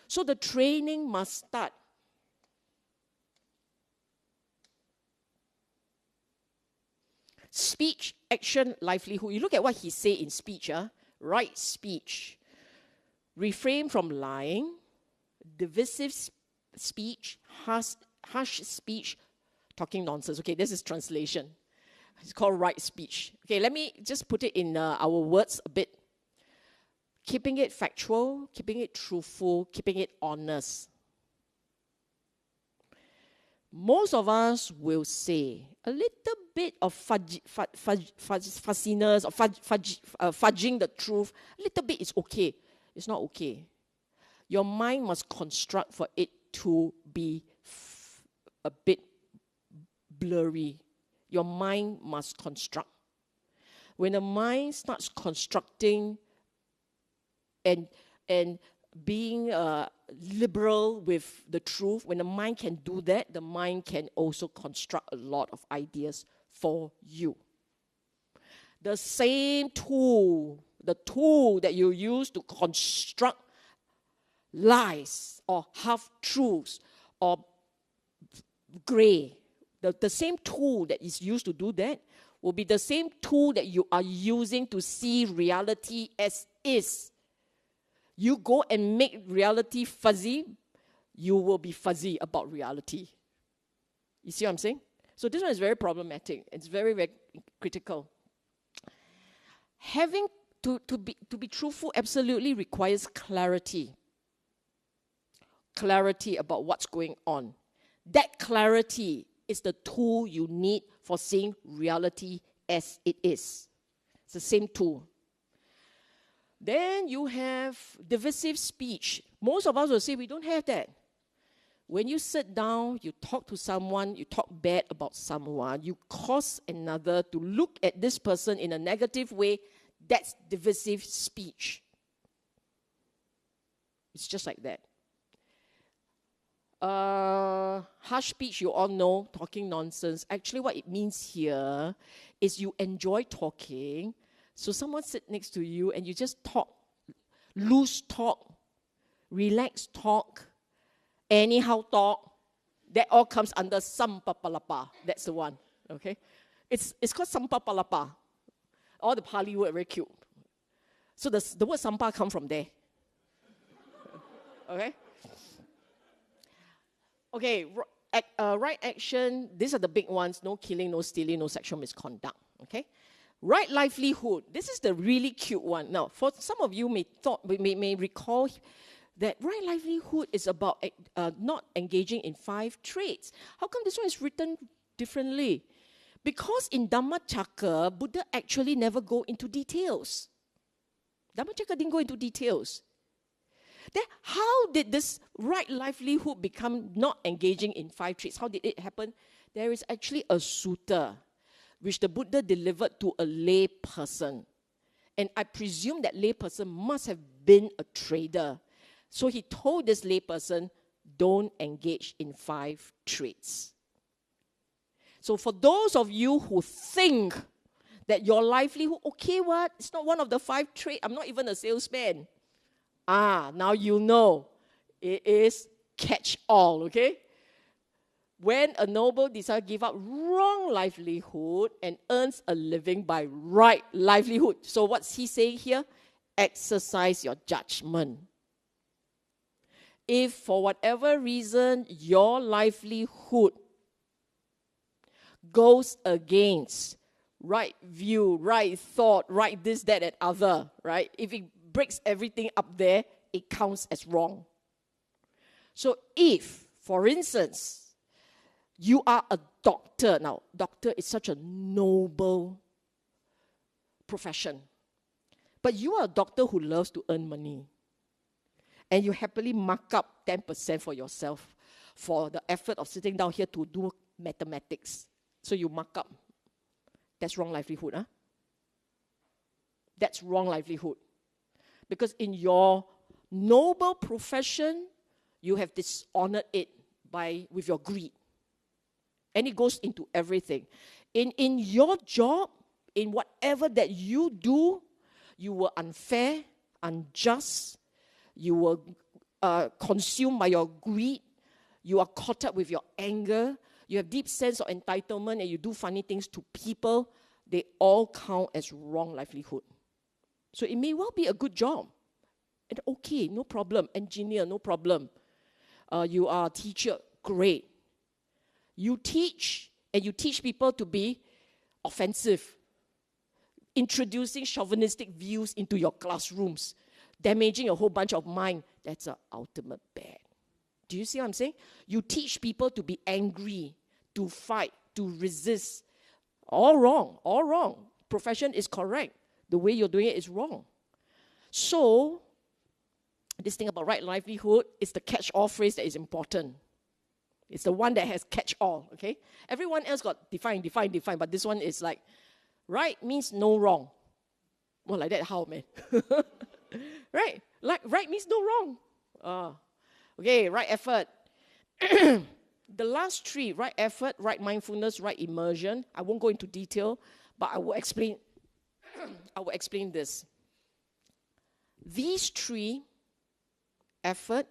So the training must start. Speech, action, livelihood. You look at what he say in speech, right speech. Refrain from lying, divisive speech, harsh speech, talking nonsense. Okay, this is translation. It's called right speech. Okay, let me just put it in our words a bit. Keeping it factual, keeping it truthful, keeping it honest. Most of us will say a little bit of fuzziness or fudging the truth. A little bit is okay. It's not okay. Your mind must construct for it to be a bit blurry. Your mind must construct. When the mind starts constructing and being liberal with the truth, when the mind can do that, the mind can also construct a lot of ideas for you. The same tool, the tool that you use to construct lies or half-truths or gray, the same tool that is used to do that will be the same tool that you are using to see reality as is. You go and make reality fuzzy, you will be fuzzy about reality. You see what I'm saying? So this one is very problematic. It's very, very critical. Having to be truthful absolutely requires clarity. Clarity about what's going on. That clarity is the tool you need for seeing reality as it is. It's the same tool. Then you have divisive speech. Most of us will say we don't have that. When you sit down, you talk to someone, you talk bad about someone, you cause another to look at this person in a negative way, that's divisive speech. It's just like that. Harsh speech, you all know, talking nonsense. Actually, what it means here is you enjoy talking. So someone sit next to you and you just talk, loose talk, relaxed talk, anyhow talk. That all comes under sampapalapa. That's the one. Okay, it's called sampapalapa. All the Pali word very cute. So the word sampa come from there. Okay. Okay, right action, these are the big ones. No killing, no stealing, no sexual misconduct. Okay? Right livelihood, this is the really cute one. Now, for some of you may recall that right livelihood is about not engaging in 5 traits. How come this one is written differently? Because in Dhammacakka, Buddha actually never go into details. Dhammacakka didn't go into details. Then how did this right livelihood become not engaging in 5 traits? How did it happen? There is actually a sutta which the Buddha delivered to a lay person. And I presume that lay person must have been a trader. So he told this lay person, don't engage in 5 traits. So for those of you who think that your livelihood, okay, what? It's not one of the 5 traits. I'm not even a salesman. Now you know. It is catch-all, okay? When a noble decides to give up wrong livelihood and earns a living by right livelihood. So what's he saying here? Exercise your judgment. If for whatever reason your livelihood goes against right view, right thought, right this, that, and other, right? If it breaks everything up there, it counts as wrong. So if, for instance, you are a doctor. Now, doctor is such a noble profession. But you are a doctor who loves to earn money. And you happily mark up 10% for yourself for the effort of sitting down here to do mathematics. So you mark up. That's wrong livelihood, huh? That's wrong livelihood. Because in your noble profession, you have dishonored it with your greed. And it goes into everything. In your job, in whatever that you do, you were unfair, unjust, you were consumed by your greed, you are caught up with your anger, you have deep sense of entitlement, and you do funny things to people, they all count as wrong livelihood. So it may well be a good job. And okay, no problem. Engineer, no problem. You are a teacher, great. You teach, and you teach people to be offensive, introducing chauvinistic views into your classrooms, damaging a whole bunch of mind. That's an ultimate bad. Do you see what I'm saying? You teach people to be angry, to fight, to resist. All wrong, all wrong. Profession is correct. The way you're doing it is wrong. So, this thing about right livelihood is the catch-all phrase that is important. It's the one that has catch-all, okay? Everyone else got define, but this one is like, right means no wrong. Well, like that, how, man? Right? Like, right means no wrong. Okay, right effort. The last 3, right effort, right mindfulness, right immersion. I won't go into detail, but I will explain. I will explain this. These 3, effort,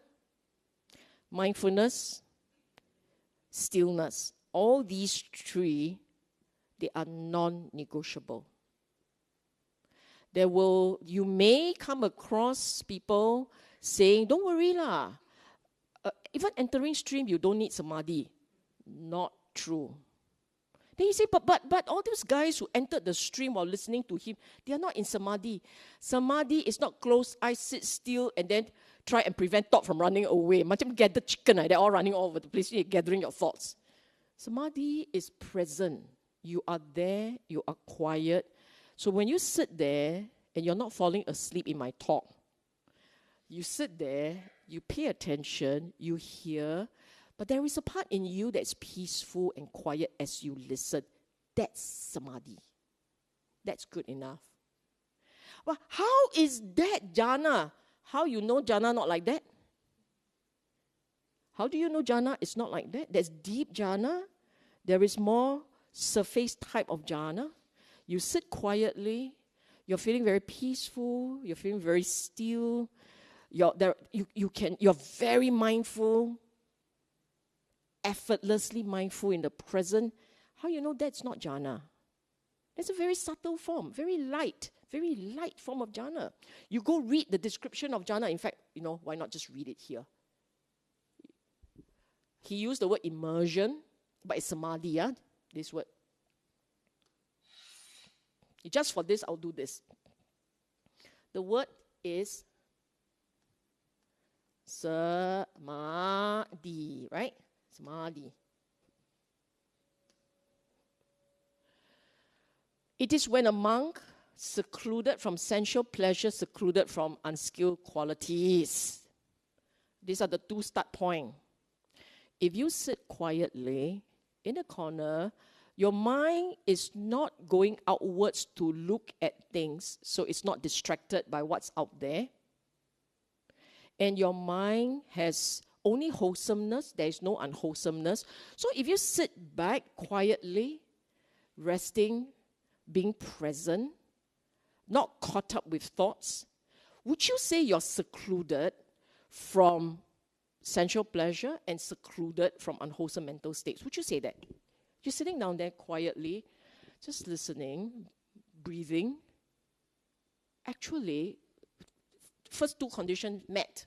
mindfulness, stillness, all these three, they are non-negotiable. You may come across people saying, don't worry lah, even entering stream, you don't need samadhi. Not true. Then you say, but all those guys who entered the stream while listening to him, they are not in samadhi. Samadhi is not close eyes, sit still, and then try and prevent thought from running away. Macam gather chicken, they're all running all over the place, you're gathering your thoughts. Samadhi is present. You are there, you are quiet. So when you sit there, and you're not falling asleep in my talk, you sit there, you pay attention, you hear, but there is a part in you that's peaceful and quiet as you listen. That's samadhi. That's good enough. Well, how is that jhana? How you know jhana not like that? How do you know jhana is not like that? There's deep jhana. There is more surface type of jhana. You sit quietly. You're feeling very peaceful. You're feeling very still. You're very mindful, effortlessly mindful in the present. How you know that's not jhana? It's a very subtle form, very light form of jhana. You go read the description of jhana. In fact, why not just read it here? He used the word immersion, but it's samadhi, this word. Just for this, I'll do this. The word is samadhi, right? Samadhi. It is when a monk, secluded from sensual pleasure, secluded from unskilled qualities. These are the two start points. If you sit quietly in a corner, your mind is not going outwards to look at things, so it's not distracted by what's out there. And your mind has only wholesomeness, there is no unwholesomeness. So if you sit back quietly, resting, being present, not caught up with thoughts, would you say you're secluded from sensual pleasure and secluded from unwholesome mental states? Would you say that? You're sitting down there quietly, just listening, breathing. Actually, first two conditions met.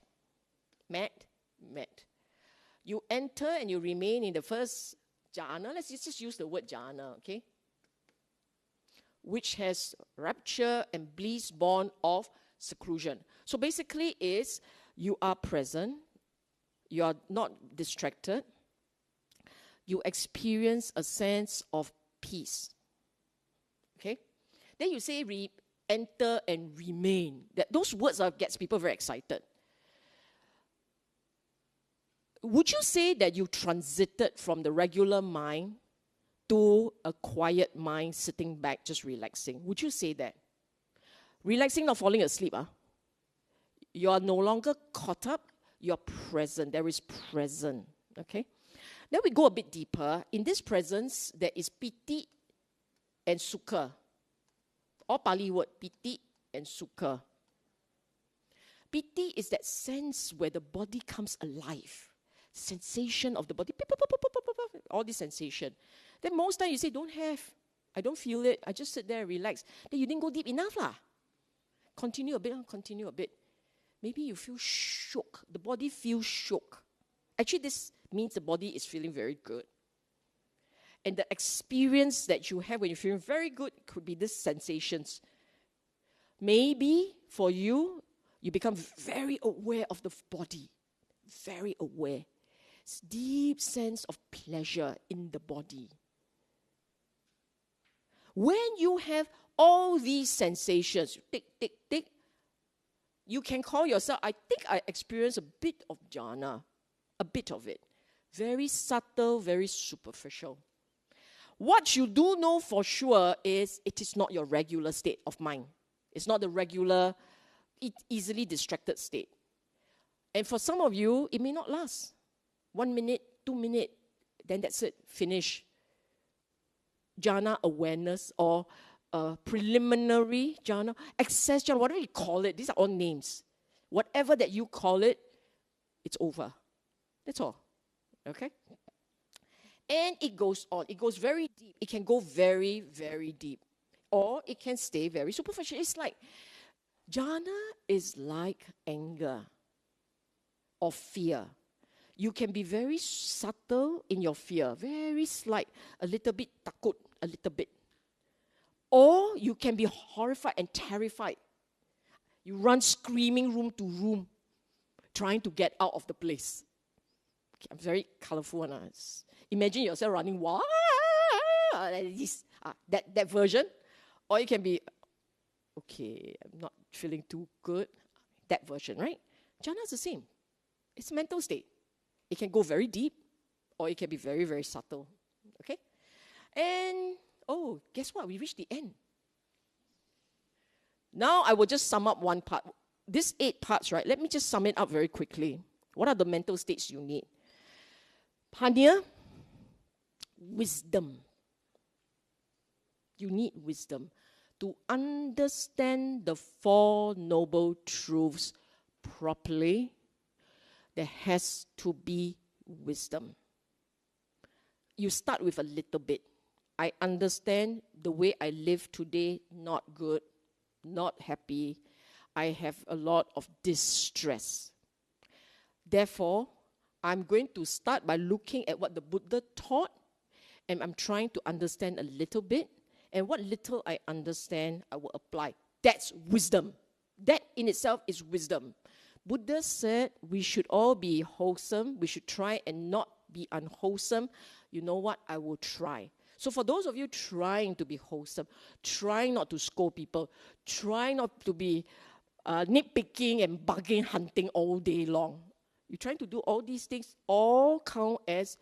You enter and you remain in the first jhana. Let's just use the word jhana, okay? Which has rapture and bliss born of seclusion. So basically is you are present, you are not distracted, you experience a sense of peace. Okay? Then you say enter and remain. Those words gets people very excited. Would you say that you transited from the regular mind to a quiet mind, sitting back, just relaxing? Would you say that? Relaxing, not falling asleep. You are no longer caught up, you're present. There is present. Okay? Then we go a bit deeper. In this presence, there is piti and sukha. All Pali word, piti and sukha. Piti is that sense where the body comes alive. Sensation of the body. All this sensation. Then most times you say, I don't feel it. I just sit there and relax. Then you didn't go deep enough lah. Continue a bit. Maybe you feel shook. The body feels shook. Actually, this means the body is feeling very good. And the experience that you have when you're feeling very good could be these sensations. Maybe for you, you become very aware of the body. Very aware. It's deep sense of pleasure in the body. When you have all these sensations, tick, tick, tick, you can call yourself, I think I experienced a bit of jhana. A bit of it. Very subtle, very superficial. What you do know for sure is it is not your regular state of mind. It's not the regular, easily distracted state. And for some of you, it may not last. 1 minute, 2 minutes, then that's it, finish. Jhana awareness or preliminary jhana, access jhana, whatever you call it, these are all names. Whatever that you call it, it's over. That's all. Okay? And it goes on. It goes very deep. It can go very, very deep. Or it can stay very superficial. It's like, jhana is like anger or fear. You can be very subtle in your fear, very slight, a little bit takut, a little bit. Or you can be horrified and terrified. You run screaming room to room, trying to get out of the place. Okay, I'm very colorful. Imagine yourself running, wah, like this, that version. Or you can be, okay, I'm not feeling too good. That version, right? Jhana is the same. It's a mental state. It can go very deep, or it can be very, very subtle. Okay? And, oh, guess what? We reached the end. Now I will just sum up one part. These 8 parts, right? Let me just sum it up very quickly. What are the mental states you need? Panya, wisdom. You need wisdom to understand the 4 noble truths properly. There has to be wisdom. You start with a little bit. I understand the way I live today, not good, not happy. I have a lot of distress. Therefore, I'm going to start by looking at what the Buddha taught, and I'm trying to understand a little bit, and what little I understand, I will apply. That's wisdom. That in itself is wisdom. Buddha said we should all be wholesome. We should try and not be unwholesome. You know what? I will try. So for those of you trying to be wholesome, trying not to scold people, trying not to be nitpicking and bugging, hunting all day long, you're trying to do all these things, all count as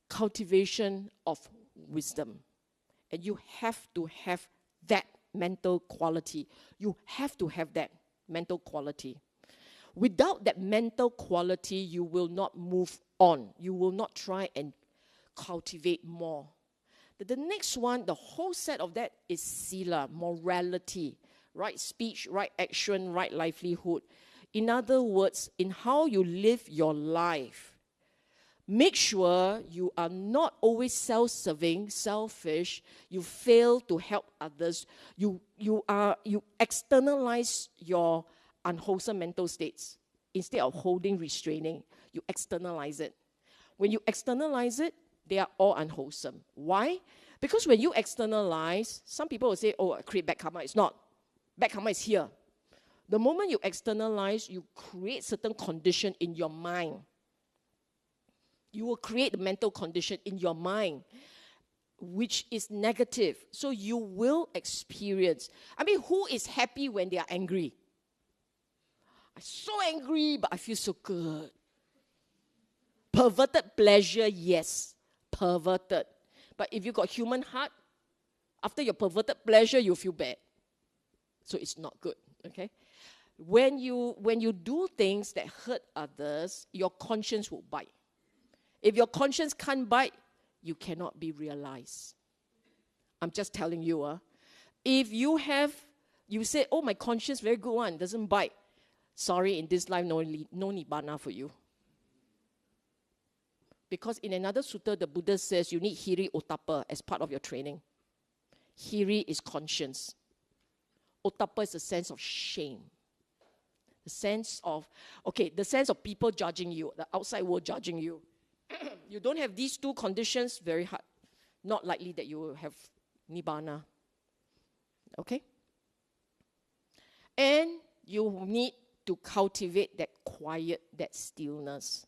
cultivation of wisdom. And you have to have that mental quality. You have to have that mental quality. Without that mental quality, you will not move on. You will not try and cultivate more. The next one, the whole set of that is sila, morality, right speech, right action, right livelihood. In other words, in how you live your life, make sure you are not always self-serving, selfish. You fail to help others. You externalize your unwholesome mental states. Instead of holding, restraining, you externalize it. When you externalize it, they are all unwholesome. Why? Because when you externalize, some people will say, oh, I create bad karma. It's not. Bad karma is here. The moment you externalize, you create certain condition in your mind. You will create a mental condition in your mind, which is negative. So you will experience. I mean, who is happy when they are angry? I'm so angry, but I feel so good. Perverted pleasure, yes. Perverted. But if you got human heart, after your perverted pleasure, you feel bad. So it's not good, okay? When you do things that hurt others, your conscience will bite. If your conscience can't bite, you cannot be realized. I'm just telling you. If you say, oh, my conscience very good one, doesn't bite. Sorry, in this life, no nibbana for you. Because in another sutta, the Buddha says you need hiri ottappa as part of your training. Hiri is conscience. Ottappa is a sense of shame. The sense of people judging you, the outside world judging you. You don't have these 2 conditions, very hard. Not likely that you will have nibbana. Okay? And you need to cultivate that quiet, that stillness.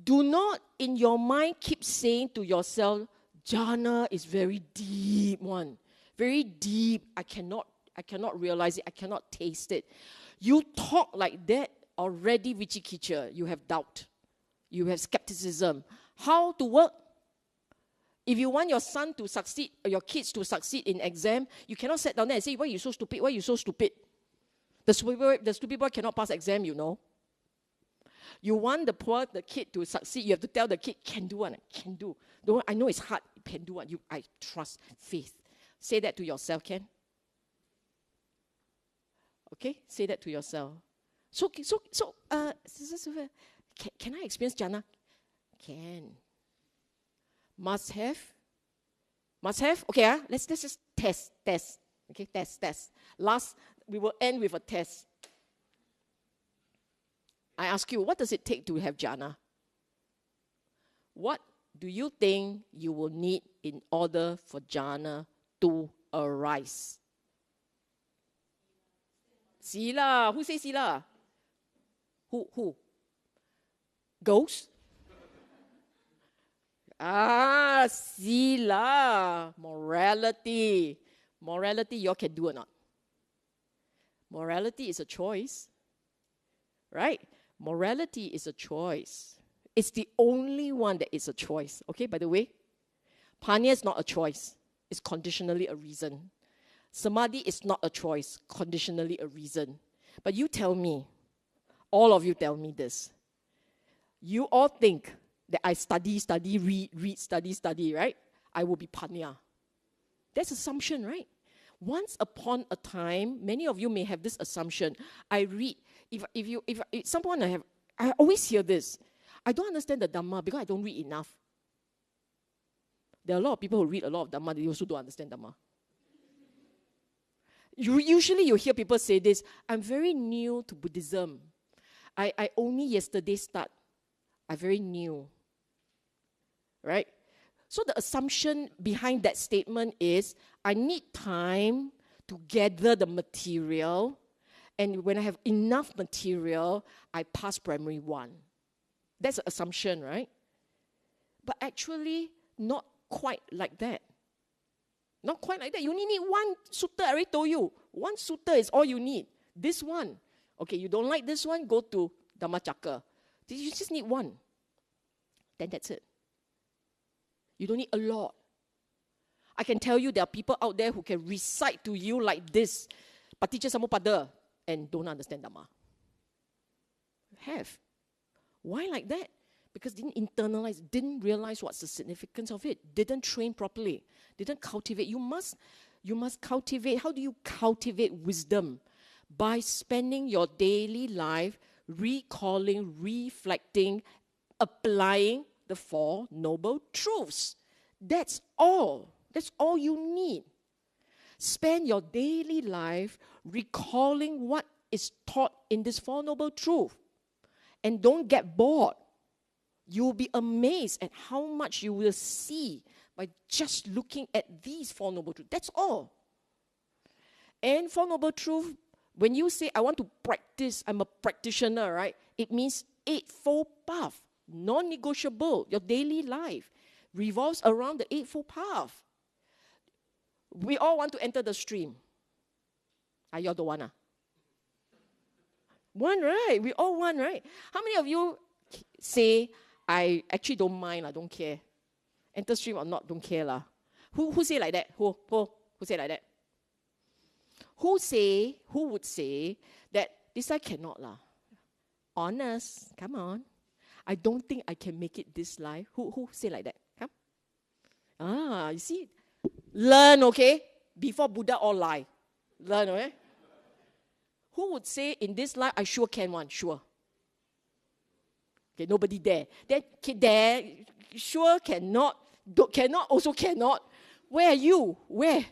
Do not, in your mind, keep saying to yourself, jhana is very deep one. Very deep. I cannot realize it. I cannot taste it. You talk like that already, vichikicha. You have doubt. You have skepticism. How to work? If you want your son to succeed, or your kids to succeed in exam, you cannot sit down there and say, why are you so stupid? Why are you so stupid? The stupid boy cannot pass exam, you know. You want the kid to succeed, you have to tell the kid, can do one, can do. I know it's hard, you can do one. I trust, faith. Say that to yourself, Ken. Okay, say that to yourself. Sis Sylvia, can I experience jhana? Can. Must have? Must have? Okay, let's just test. Okay, test. Last, we will end with a test. I ask you, what does it take to have jhana? What do you think you will need in order for jhana to arise? Sila. Who say sila? Who? Ghost? Sila. Morality. Morality, you all can do or not? Morality is a choice. Right? Morality is a choice. It's the only one that is a choice. Okay, by the way, Panya is not a choice. It's conditionally a reason. Samadhi is not a choice, conditionally a reason. But you tell me, all of you tell me this. You all think that I study, read, study, right? I will be Panya. That's assumption, right? Once upon a time, many of you may have this assumption. I read. If someone I always hear this. I don't understand the Dhamma because I don't read enough. There are a lot of people who read a lot of Dhamma, they also don't understand Dhamma. Usually you hear people say this, I'm very new to Buddhism. I only yesterday start. I'm very new. Right? So the assumption behind that statement is, I need time to gather the material, and when I have enough material, I pass primary 1. That's an assumption, right? But actually, not quite like that. Not quite like that. You only need one sutta. I already told you. One sutta is all you need. This one. Okay, you don't like this one, go to Dhammacakka. You just need one. Then that's it. You don't need a lot. I can tell you there are people out there who can recite to you like this, Paticca Samuppada, and don't understand Dhamma. Have. Why like that? Because didn't internalize, didn't realize what's the significance of it, didn't train properly, didn't cultivate. You must cultivate. How do you cultivate wisdom? By spending your daily life recalling, reflecting, applying the 4 noble truths. That's all. That's all you need. Spend your daily life recalling what is taught in this 4 noble truths. And don't get bored. You'll be amazed at how much you will see by just looking at these 4 noble truths. That's all. And 4 noble truths, when you say, I want to practice, I'm a practitioner, right? It means 8-fold path, non-negotiable. Your daily life revolves around the 8-fold path. We all want to enter the stream. You all don't want? One, right? We all want, right? How many of you say, I actually don't mind, I don't care. Enter stream or not, don't care. Who say like that? Who say like that? Who would say that this I cannot Honest, come on. I don't think I can make it this life. Who say like that? Come. You see? Learn, okay? Before Buddha all lie. Learn, okay? Who would say in this life, I sure can one, sure. Okay, nobody there. Then there, sure cannot, cannot, also cannot. Where are you? Where?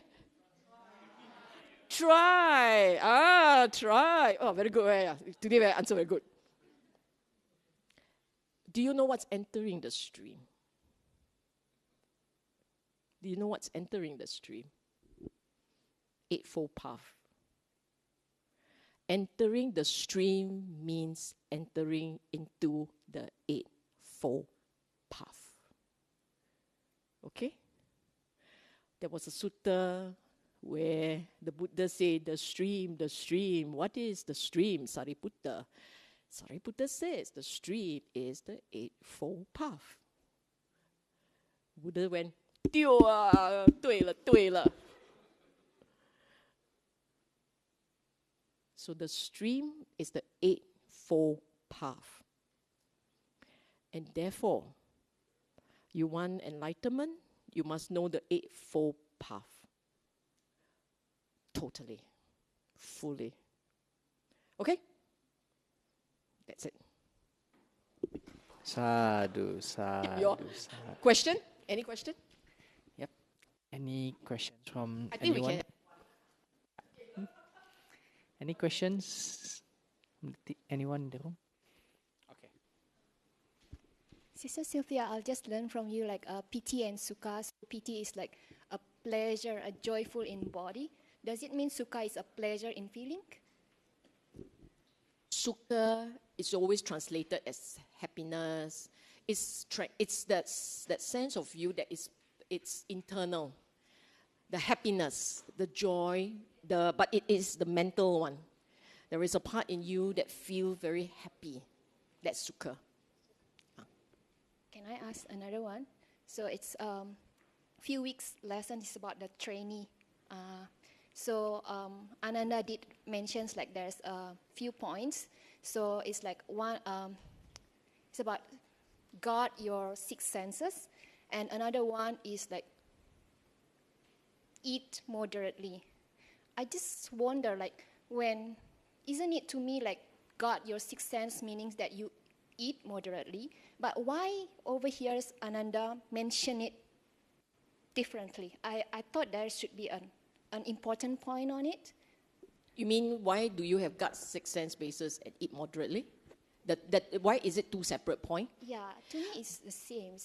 Try. Try. Oh, very good. Yeah. Today, my answer very good. Do you know what's entering the stream? Do you know what's entering the stream? 8-fold path. Entering the stream means entering into the 8-fold path. Okay? There was a sutta where the Buddha said, the stream. What is the stream? Sariputta. Sariputta says the stream is the 8-fold path. Buddha went, 对了. So the stream is the 8-fold path. And therefore, you want enlightenment, you must know the 8-fold path. Totally. Fully. Okay? That's it. Sadhu. Question? Any question? Yep. Any questions from I think anyone? we can. Any questions? Anyone in the room? Okay. Sister Sylvia, I'll just learn from you like piti and sukha. So piti is like a pleasure, a joyful in body. Does it mean sukha is a pleasure in feeling? Sukha is always translated as happiness. It's that sense of you that it's internal. The happiness, the joy, but it is the mental one. There is a part in you that feel very happy. That's sukha. Can I ask another one? So it's few weeks lesson is about the trainee. Ananda did mentions like there's a few points. So it's like one. It's about guard your six senses, and another one is like eat moderately. I just wonder, like, when isn't it to me like guard your six sense meanings that you eat moderately, but why over here Ananda mention it differently? I thought there should be an important point on it. You mean why do you have gut six sense bases and eat moderately? Why is it two separate points? Yeah, to me it's the same.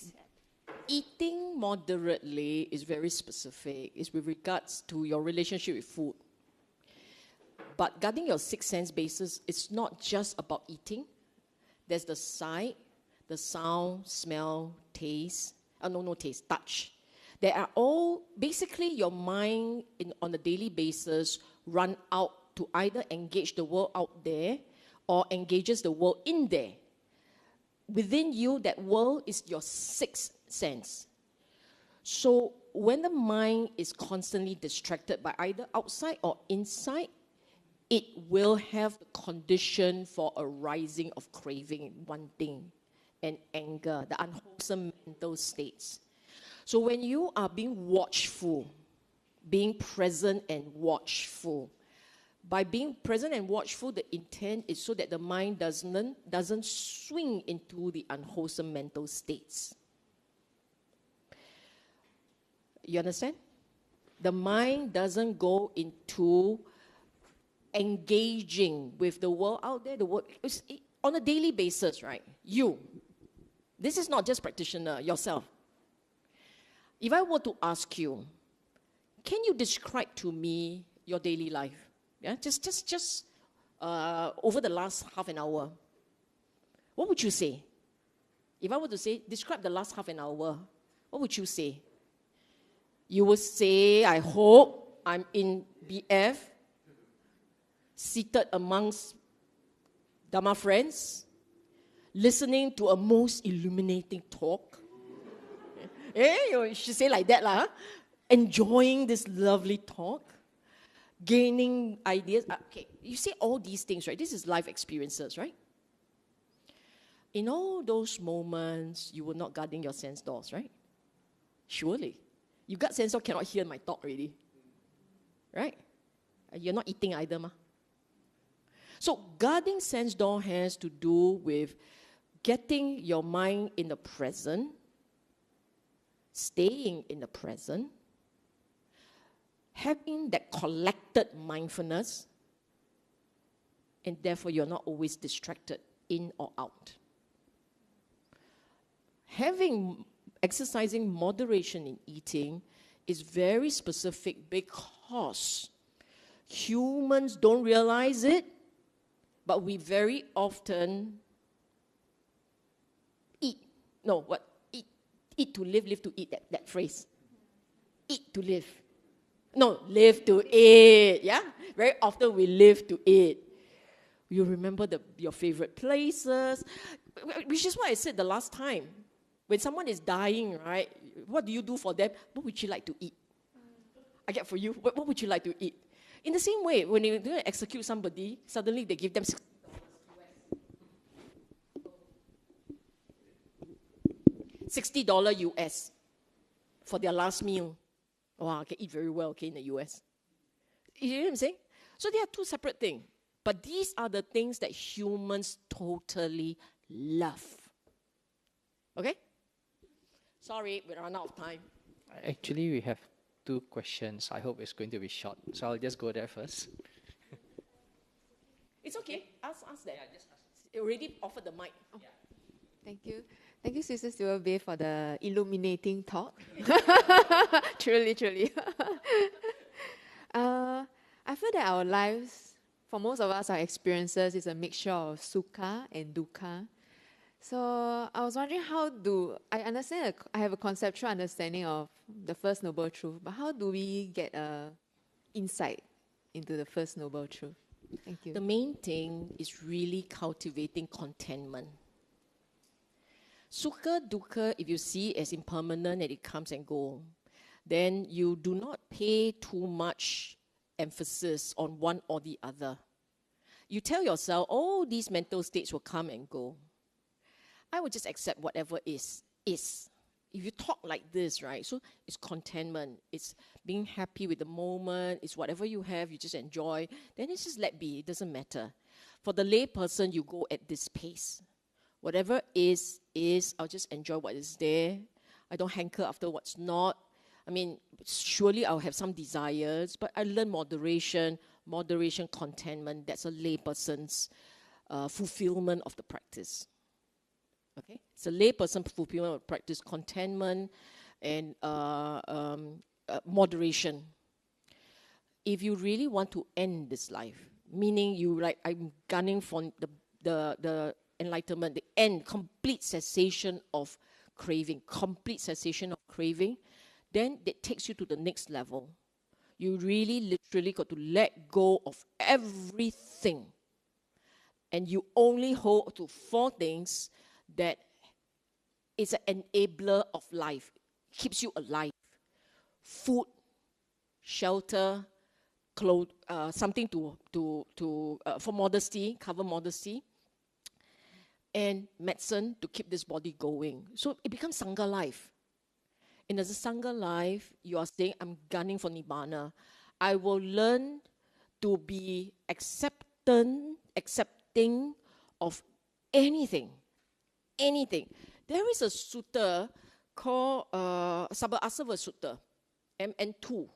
Eating moderately is very specific. It's with regards to your relationship with food. But guarding your six sense bases, it's not just about eating. There's the sight, the sound, smell, taste. Taste, touch. They are all, basically your mind on a daily basis run out to either engage the world out there or engages the world in there. Within you, that world is your sixth sense. So when the mind is constantly distracted by either outside or inside, it will have the condition for a rising of craving, wanting, and anger, the unwholesome mental states. So when you are being watchful, being present and watchful, by being present and watchful, the intent is so that the mind doesn't swing into the unwholesome mental states. You understand? The mind doesn't go into engaging with the world out there. The world on a daily basis, right? This is not just practitioner, yourself. If I were to ask you, can you describe to me your daily life? Yeah, just over the last half an hour. What would you say? If I were to say, describe the last half an hour, what would you say? You would say, I hope I'm in BF, seated amongst Dhamma friends, listening to a most illuminating talk. You should say like that, huh? Enjoying this lovely talk, gaining ideas. Okay, you say all these things, right? This is life experiences, right? In all those moments, you were not guarding your sense doors, right? Surely. You got sense door, cannot hear my talk already. Right? You're not eating either, ma. So guarding sense door has to do with getting your mind in the present, staying in the present, having that collected mindfulness, and therefore you're not always distracted in or out. Exercising moderation in eating is very specific because humans don't realize it, but we very often eat to live to eat, that phrase. Eat to live. No, live to eat, yeah? Very often we live to eat. You remember your favorite places, which is what I said the last time. When someone is dying, right, what do you do for them? What would you like to eat? I get for you, what would you like to eat? In the same way, when you're going to execute somebody, suddenly they give them $60 US for their last meal. Wow, I can eat very well, okay, in the US. You know what I'm saying? So they are two separate things. But these are the things that humans totally love. Okay? Sorry, we run out of time. Actually, we have 2 questions. I hope it's going to be short. So I'll just go there first. It's okay. Ask them. Yeah, just ask. You already offered the mic. Oh. Yeah. Thank you. Thank you, Sis Sylvia, for the illuminating talk. Truly, truly. I feel that our lives, for most of us, our experiences is a mixture of sukha and dukkha. So I was wondering I understand, I have a conceptual understanding of the First Noble Truth, but how do we get insight into the First Noble Truth? Thank you. The main thing is really cultivating contentment. Sukha, dukkha, if you see as impermanent and it comes and goes, then you do not pay too much emphasis on one or the other. You tell yourself, oh, these mental states will come and go. I will just accept whatever is. If you talk like this, right, so it's contentment, it's being happy with the moment, it's whatever you have, you just enjoy, then it's just let be, it doesn't matter. For the lay person, you go at this pace. Whatever is, I'll just enjoy what is there. I don't hanker after what's not. I mean, surely I'll have some desires, but I learn moderation, contentment. That's a layperson's fulfillment of the practice. Okay? It's a layperson fulfillment of practice, contentment and moderation. If you really want to end this life, meaning you like, I'm gunning for the enlightenment, the end, complete cessation of craving, then that takes you to the next level. You really literally got to let go of everything. And you only hold to 4 things that is an enabler of life, keeps you alive. Food, shelter, clothes, something for modesty, cover modesty, and medicine to keep this body going. So it becomes Sangha life. And as a Sangha life, you are saying, I'm gunning for Nibbana. I will learn to be accepting of anything. There is a sutta called Saccavibhangasutta, MN2.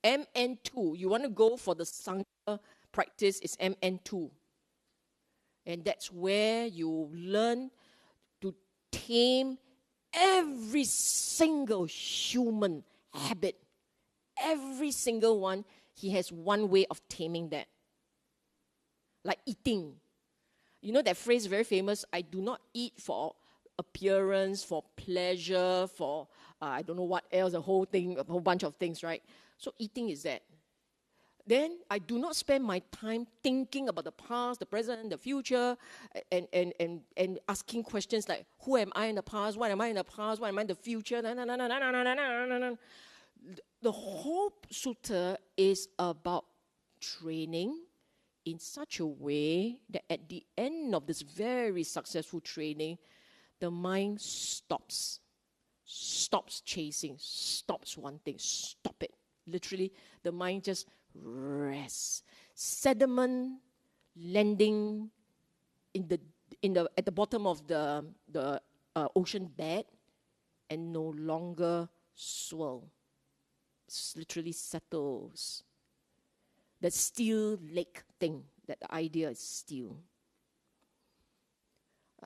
MN2. You want to go for the Sangha practice, is MN2. And that's where you learn to tame every single human habit. Every single one, he has one way of taming that. Like eating. You know that phrase, very famous, I do not eat for appearance, for pleasure, for I don't know what else, a whole bunch of things, right? So eating is that. Then I do not spend my time thinking about the past, the present, the future, and asking questions like, who am I in the past? What am I in the past? What am I in the future? The whole sutta is about training in such a way that at the end of this very successful training, the mind stops chasing, stops wanting, stop it. Literally, the mind just rests. Sediment landing at the bottom of the ocean bed and no longer swirl. It literally settles. That still lake thing, that the idea is still.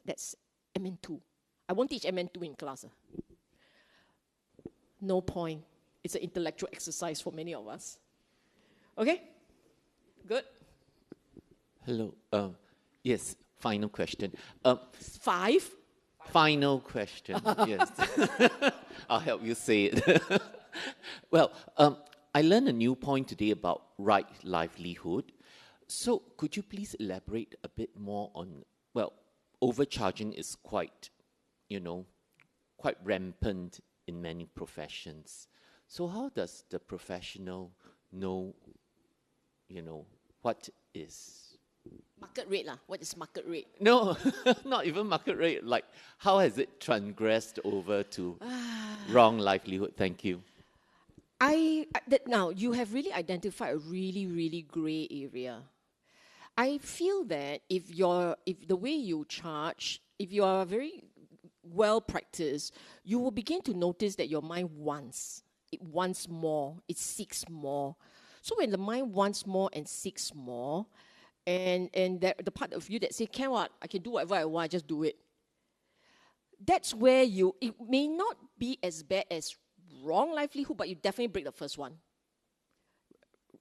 That's MN2. I won't teach MN2 in class. No point. It's an intellectual exercise for many of us. Okay? Good? Hello. Yes, final question. 5? Final question, yes. I'll help you say it. Well, I learned a new point today about right livelihood. So could you please elaborate a bit more on, well, overcharging is quite rampant in many professions. So how does the professional know, what is... Market rate lah. What is market rate? No, not even market rate. Like, how has it transgressed over to wrong livelihood? Thank you. Now, you have really identified a really, really grey area. I feel that if the way you charge, if you are very well practiced, you will begin to notice that your mind wants. It wants more. It seeks more. So when the mind wants more and seeks more, and the part of you that say, can what? I can do whatever I want, just do it. That's where it may not be as bad as wrong livelihood, but you definitely break the first one.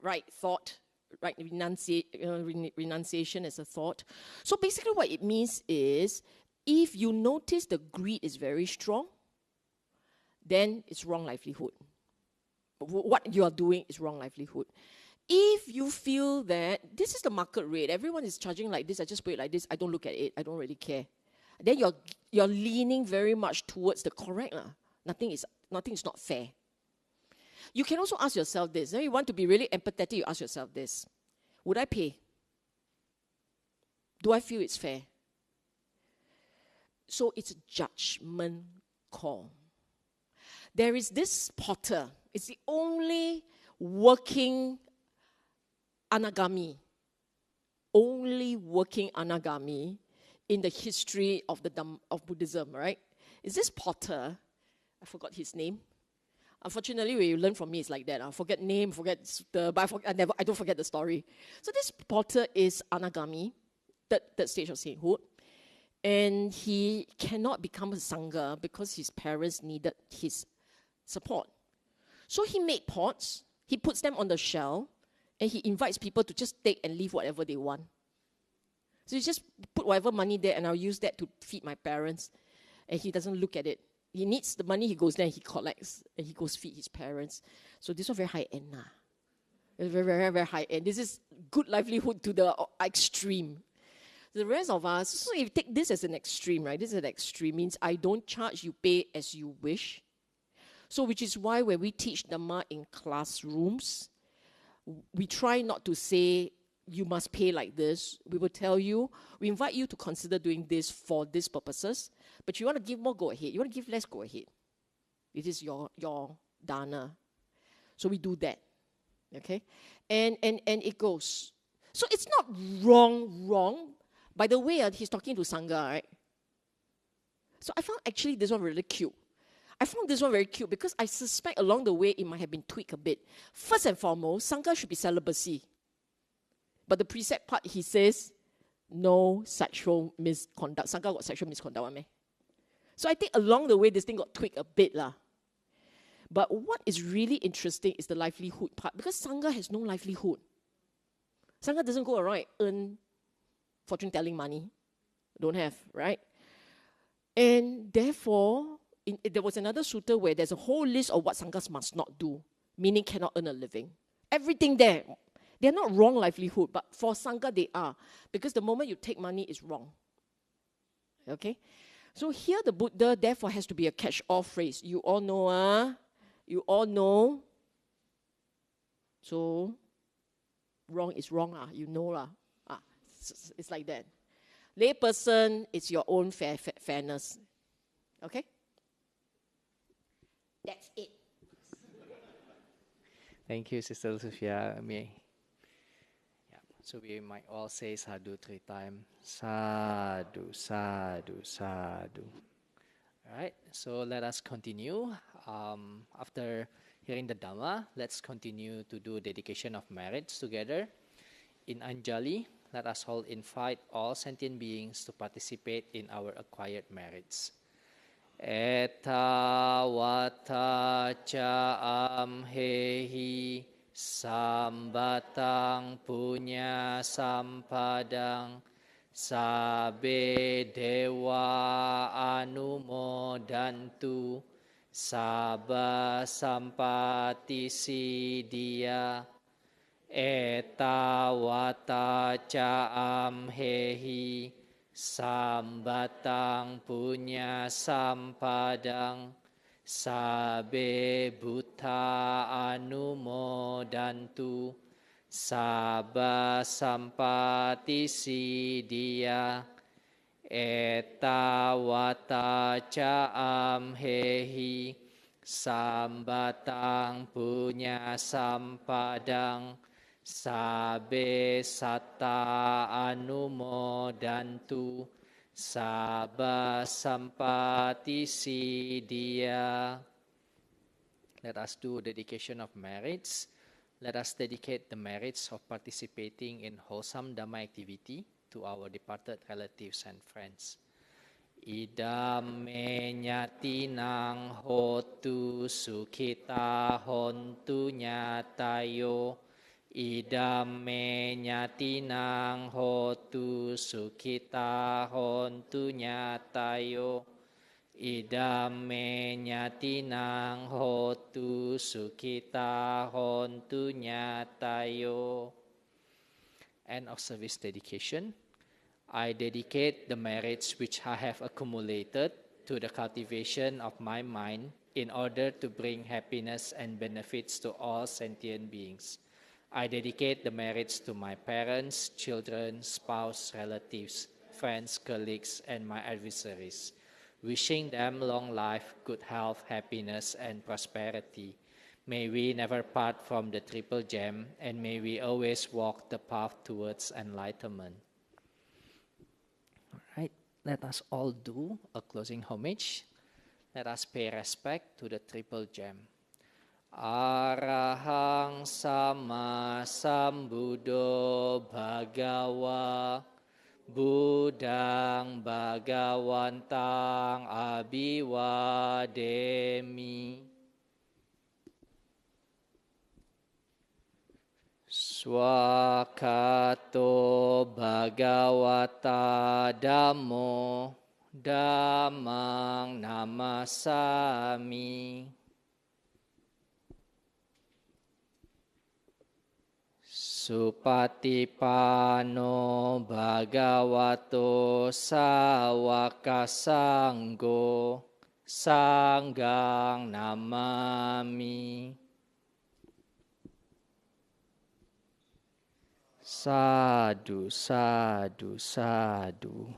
Right thought, right renunciation as a thought. So basically what it means is, if you notice the greed is very strong, then it's wrong livelihood. What you are doing is wrong livelihood. If you feel that this is the market rate, everyone is charging like this, I just put it like this, I don't look at it, I don't really care, then you're leaning very much towards the correct. Nothing is not fair. You can also ask yourself this. If you want to be really empathetic, you ask yourself this. Would I pay? Do I feel it's fair? So it's a judgment call. There is this potter. It's the only working anagami. Only working anagami in the history of Buddhism, right? Is this potter? I forgot his name. Unfortunately, when you learn from me, it's like that. I forget name, forget Sutta, but I don't forget the story. So this potter is anagami, third stage of sainthood. And he cannot become a sangha because his parents needed his support. So he made pots, he puts them on the shelf, and he invites people to just take and leave whatever they want. So you just put whatever money there, and I'll use that to feed my parents. And he doesn't look at it. He needs the money, he goes there, and he collects, and he goes feed his parents. So this was very high-end. It's very, very, very high-end. This is good livelihood to the extreme. The rest of us, so if you take this as an extreme, right? This is an extreme, means I don't charge, you pay as you wish. So which is why when we teach Dhamma in classrooms, we try not to say, you must pay like this. We will tell you, we invite you to consider doing this for these purposes. But you want to give more, go ahead. You want to give less, go ahead. It is your dana. So we do that. Okay? And it goes. So it's not wrong. By the way, he's talking to Sangha, right? So I found actually this one really cute. I found this one very cute because I suspect along the way it might have been tweaked a bit. First and foremost, Sangha should be celibacy. But the precept part, he says, no sexual misconduct. Sangha got sexual misconduct, me. So I think along the way, this thing got tweaked a bit. But what is really interesting is the livelihood part. Because Sangha has no livelihood. Sangha doesn't go around and earn fortune-telling money. Don't have, right? And therefore, there was another sutta where there's a whole list of what Sanghas must not do, meaning cannot earn a living. Everything there. They're not wrong livelihood, but for Sangha they are. Because the moment you take money, it's wrong. Okay? So here the Buddha therefore has to be a catch-all phrase. You all know, You all know. So, wrong is wrong, you know. It's like that. Lay person, it's your own fairness. Okay? That's it. Thank you, Sister Sylvia. So we might all say sadhu 3 times. Sadhu, sadhu, sadhu. All right, so let us continue. After hearing the Dhamma, let's continue to do dedication of merits together. In Anjali, let us all invite all sentient beings to participate in our acquired merits. Eta vata ca amhehi sambatang punya sampadang sabe dewa anumodantu sabba sampati siddhya eta vata ca amhehi sambatang punya sampadang sabe buddha anumodantu sabba sampati siddhya eta vata ca amhehi sambatang punya sampadang sabe satta anumodantu Sabba sampati siddhya. Let us do dedication of merits. Let us dedicate the merits of participating in wholesome Dhamma activity to our departed relatives and friends. Idam me nyatinang hotu sukhita hontu nyatayo. Idam me nyatinang hotu sukhita hontu nyatayo. Idam me nyatinang hotu sukhita hontu nyatayo. End of service dedication. I dedicate the merits which I have accumulated to the cultivation of my mind in order to bring happiness and benefits to all sentient beings. I dedicate the merits to my parents, children, spouse, relatives, friends, colleagues, and my adversaries, wishing them long life, good health, happiness, and prosperity. May we never part from the Triple Gem, and may we always walk the path towards enlightenment. All right, let us all do a closing homage. Let us pay respect to the Triple Gem. Arahang Sama Sambuddho Bhagawa Buddhang Bhagawantang Abhiwademi. Swakato Bhagavata Dhammo Dhammang Namasami. Supatipano Bhagavato Sawaka Sangho Sanghang Namami. Sadhu, sadhu, sadhu.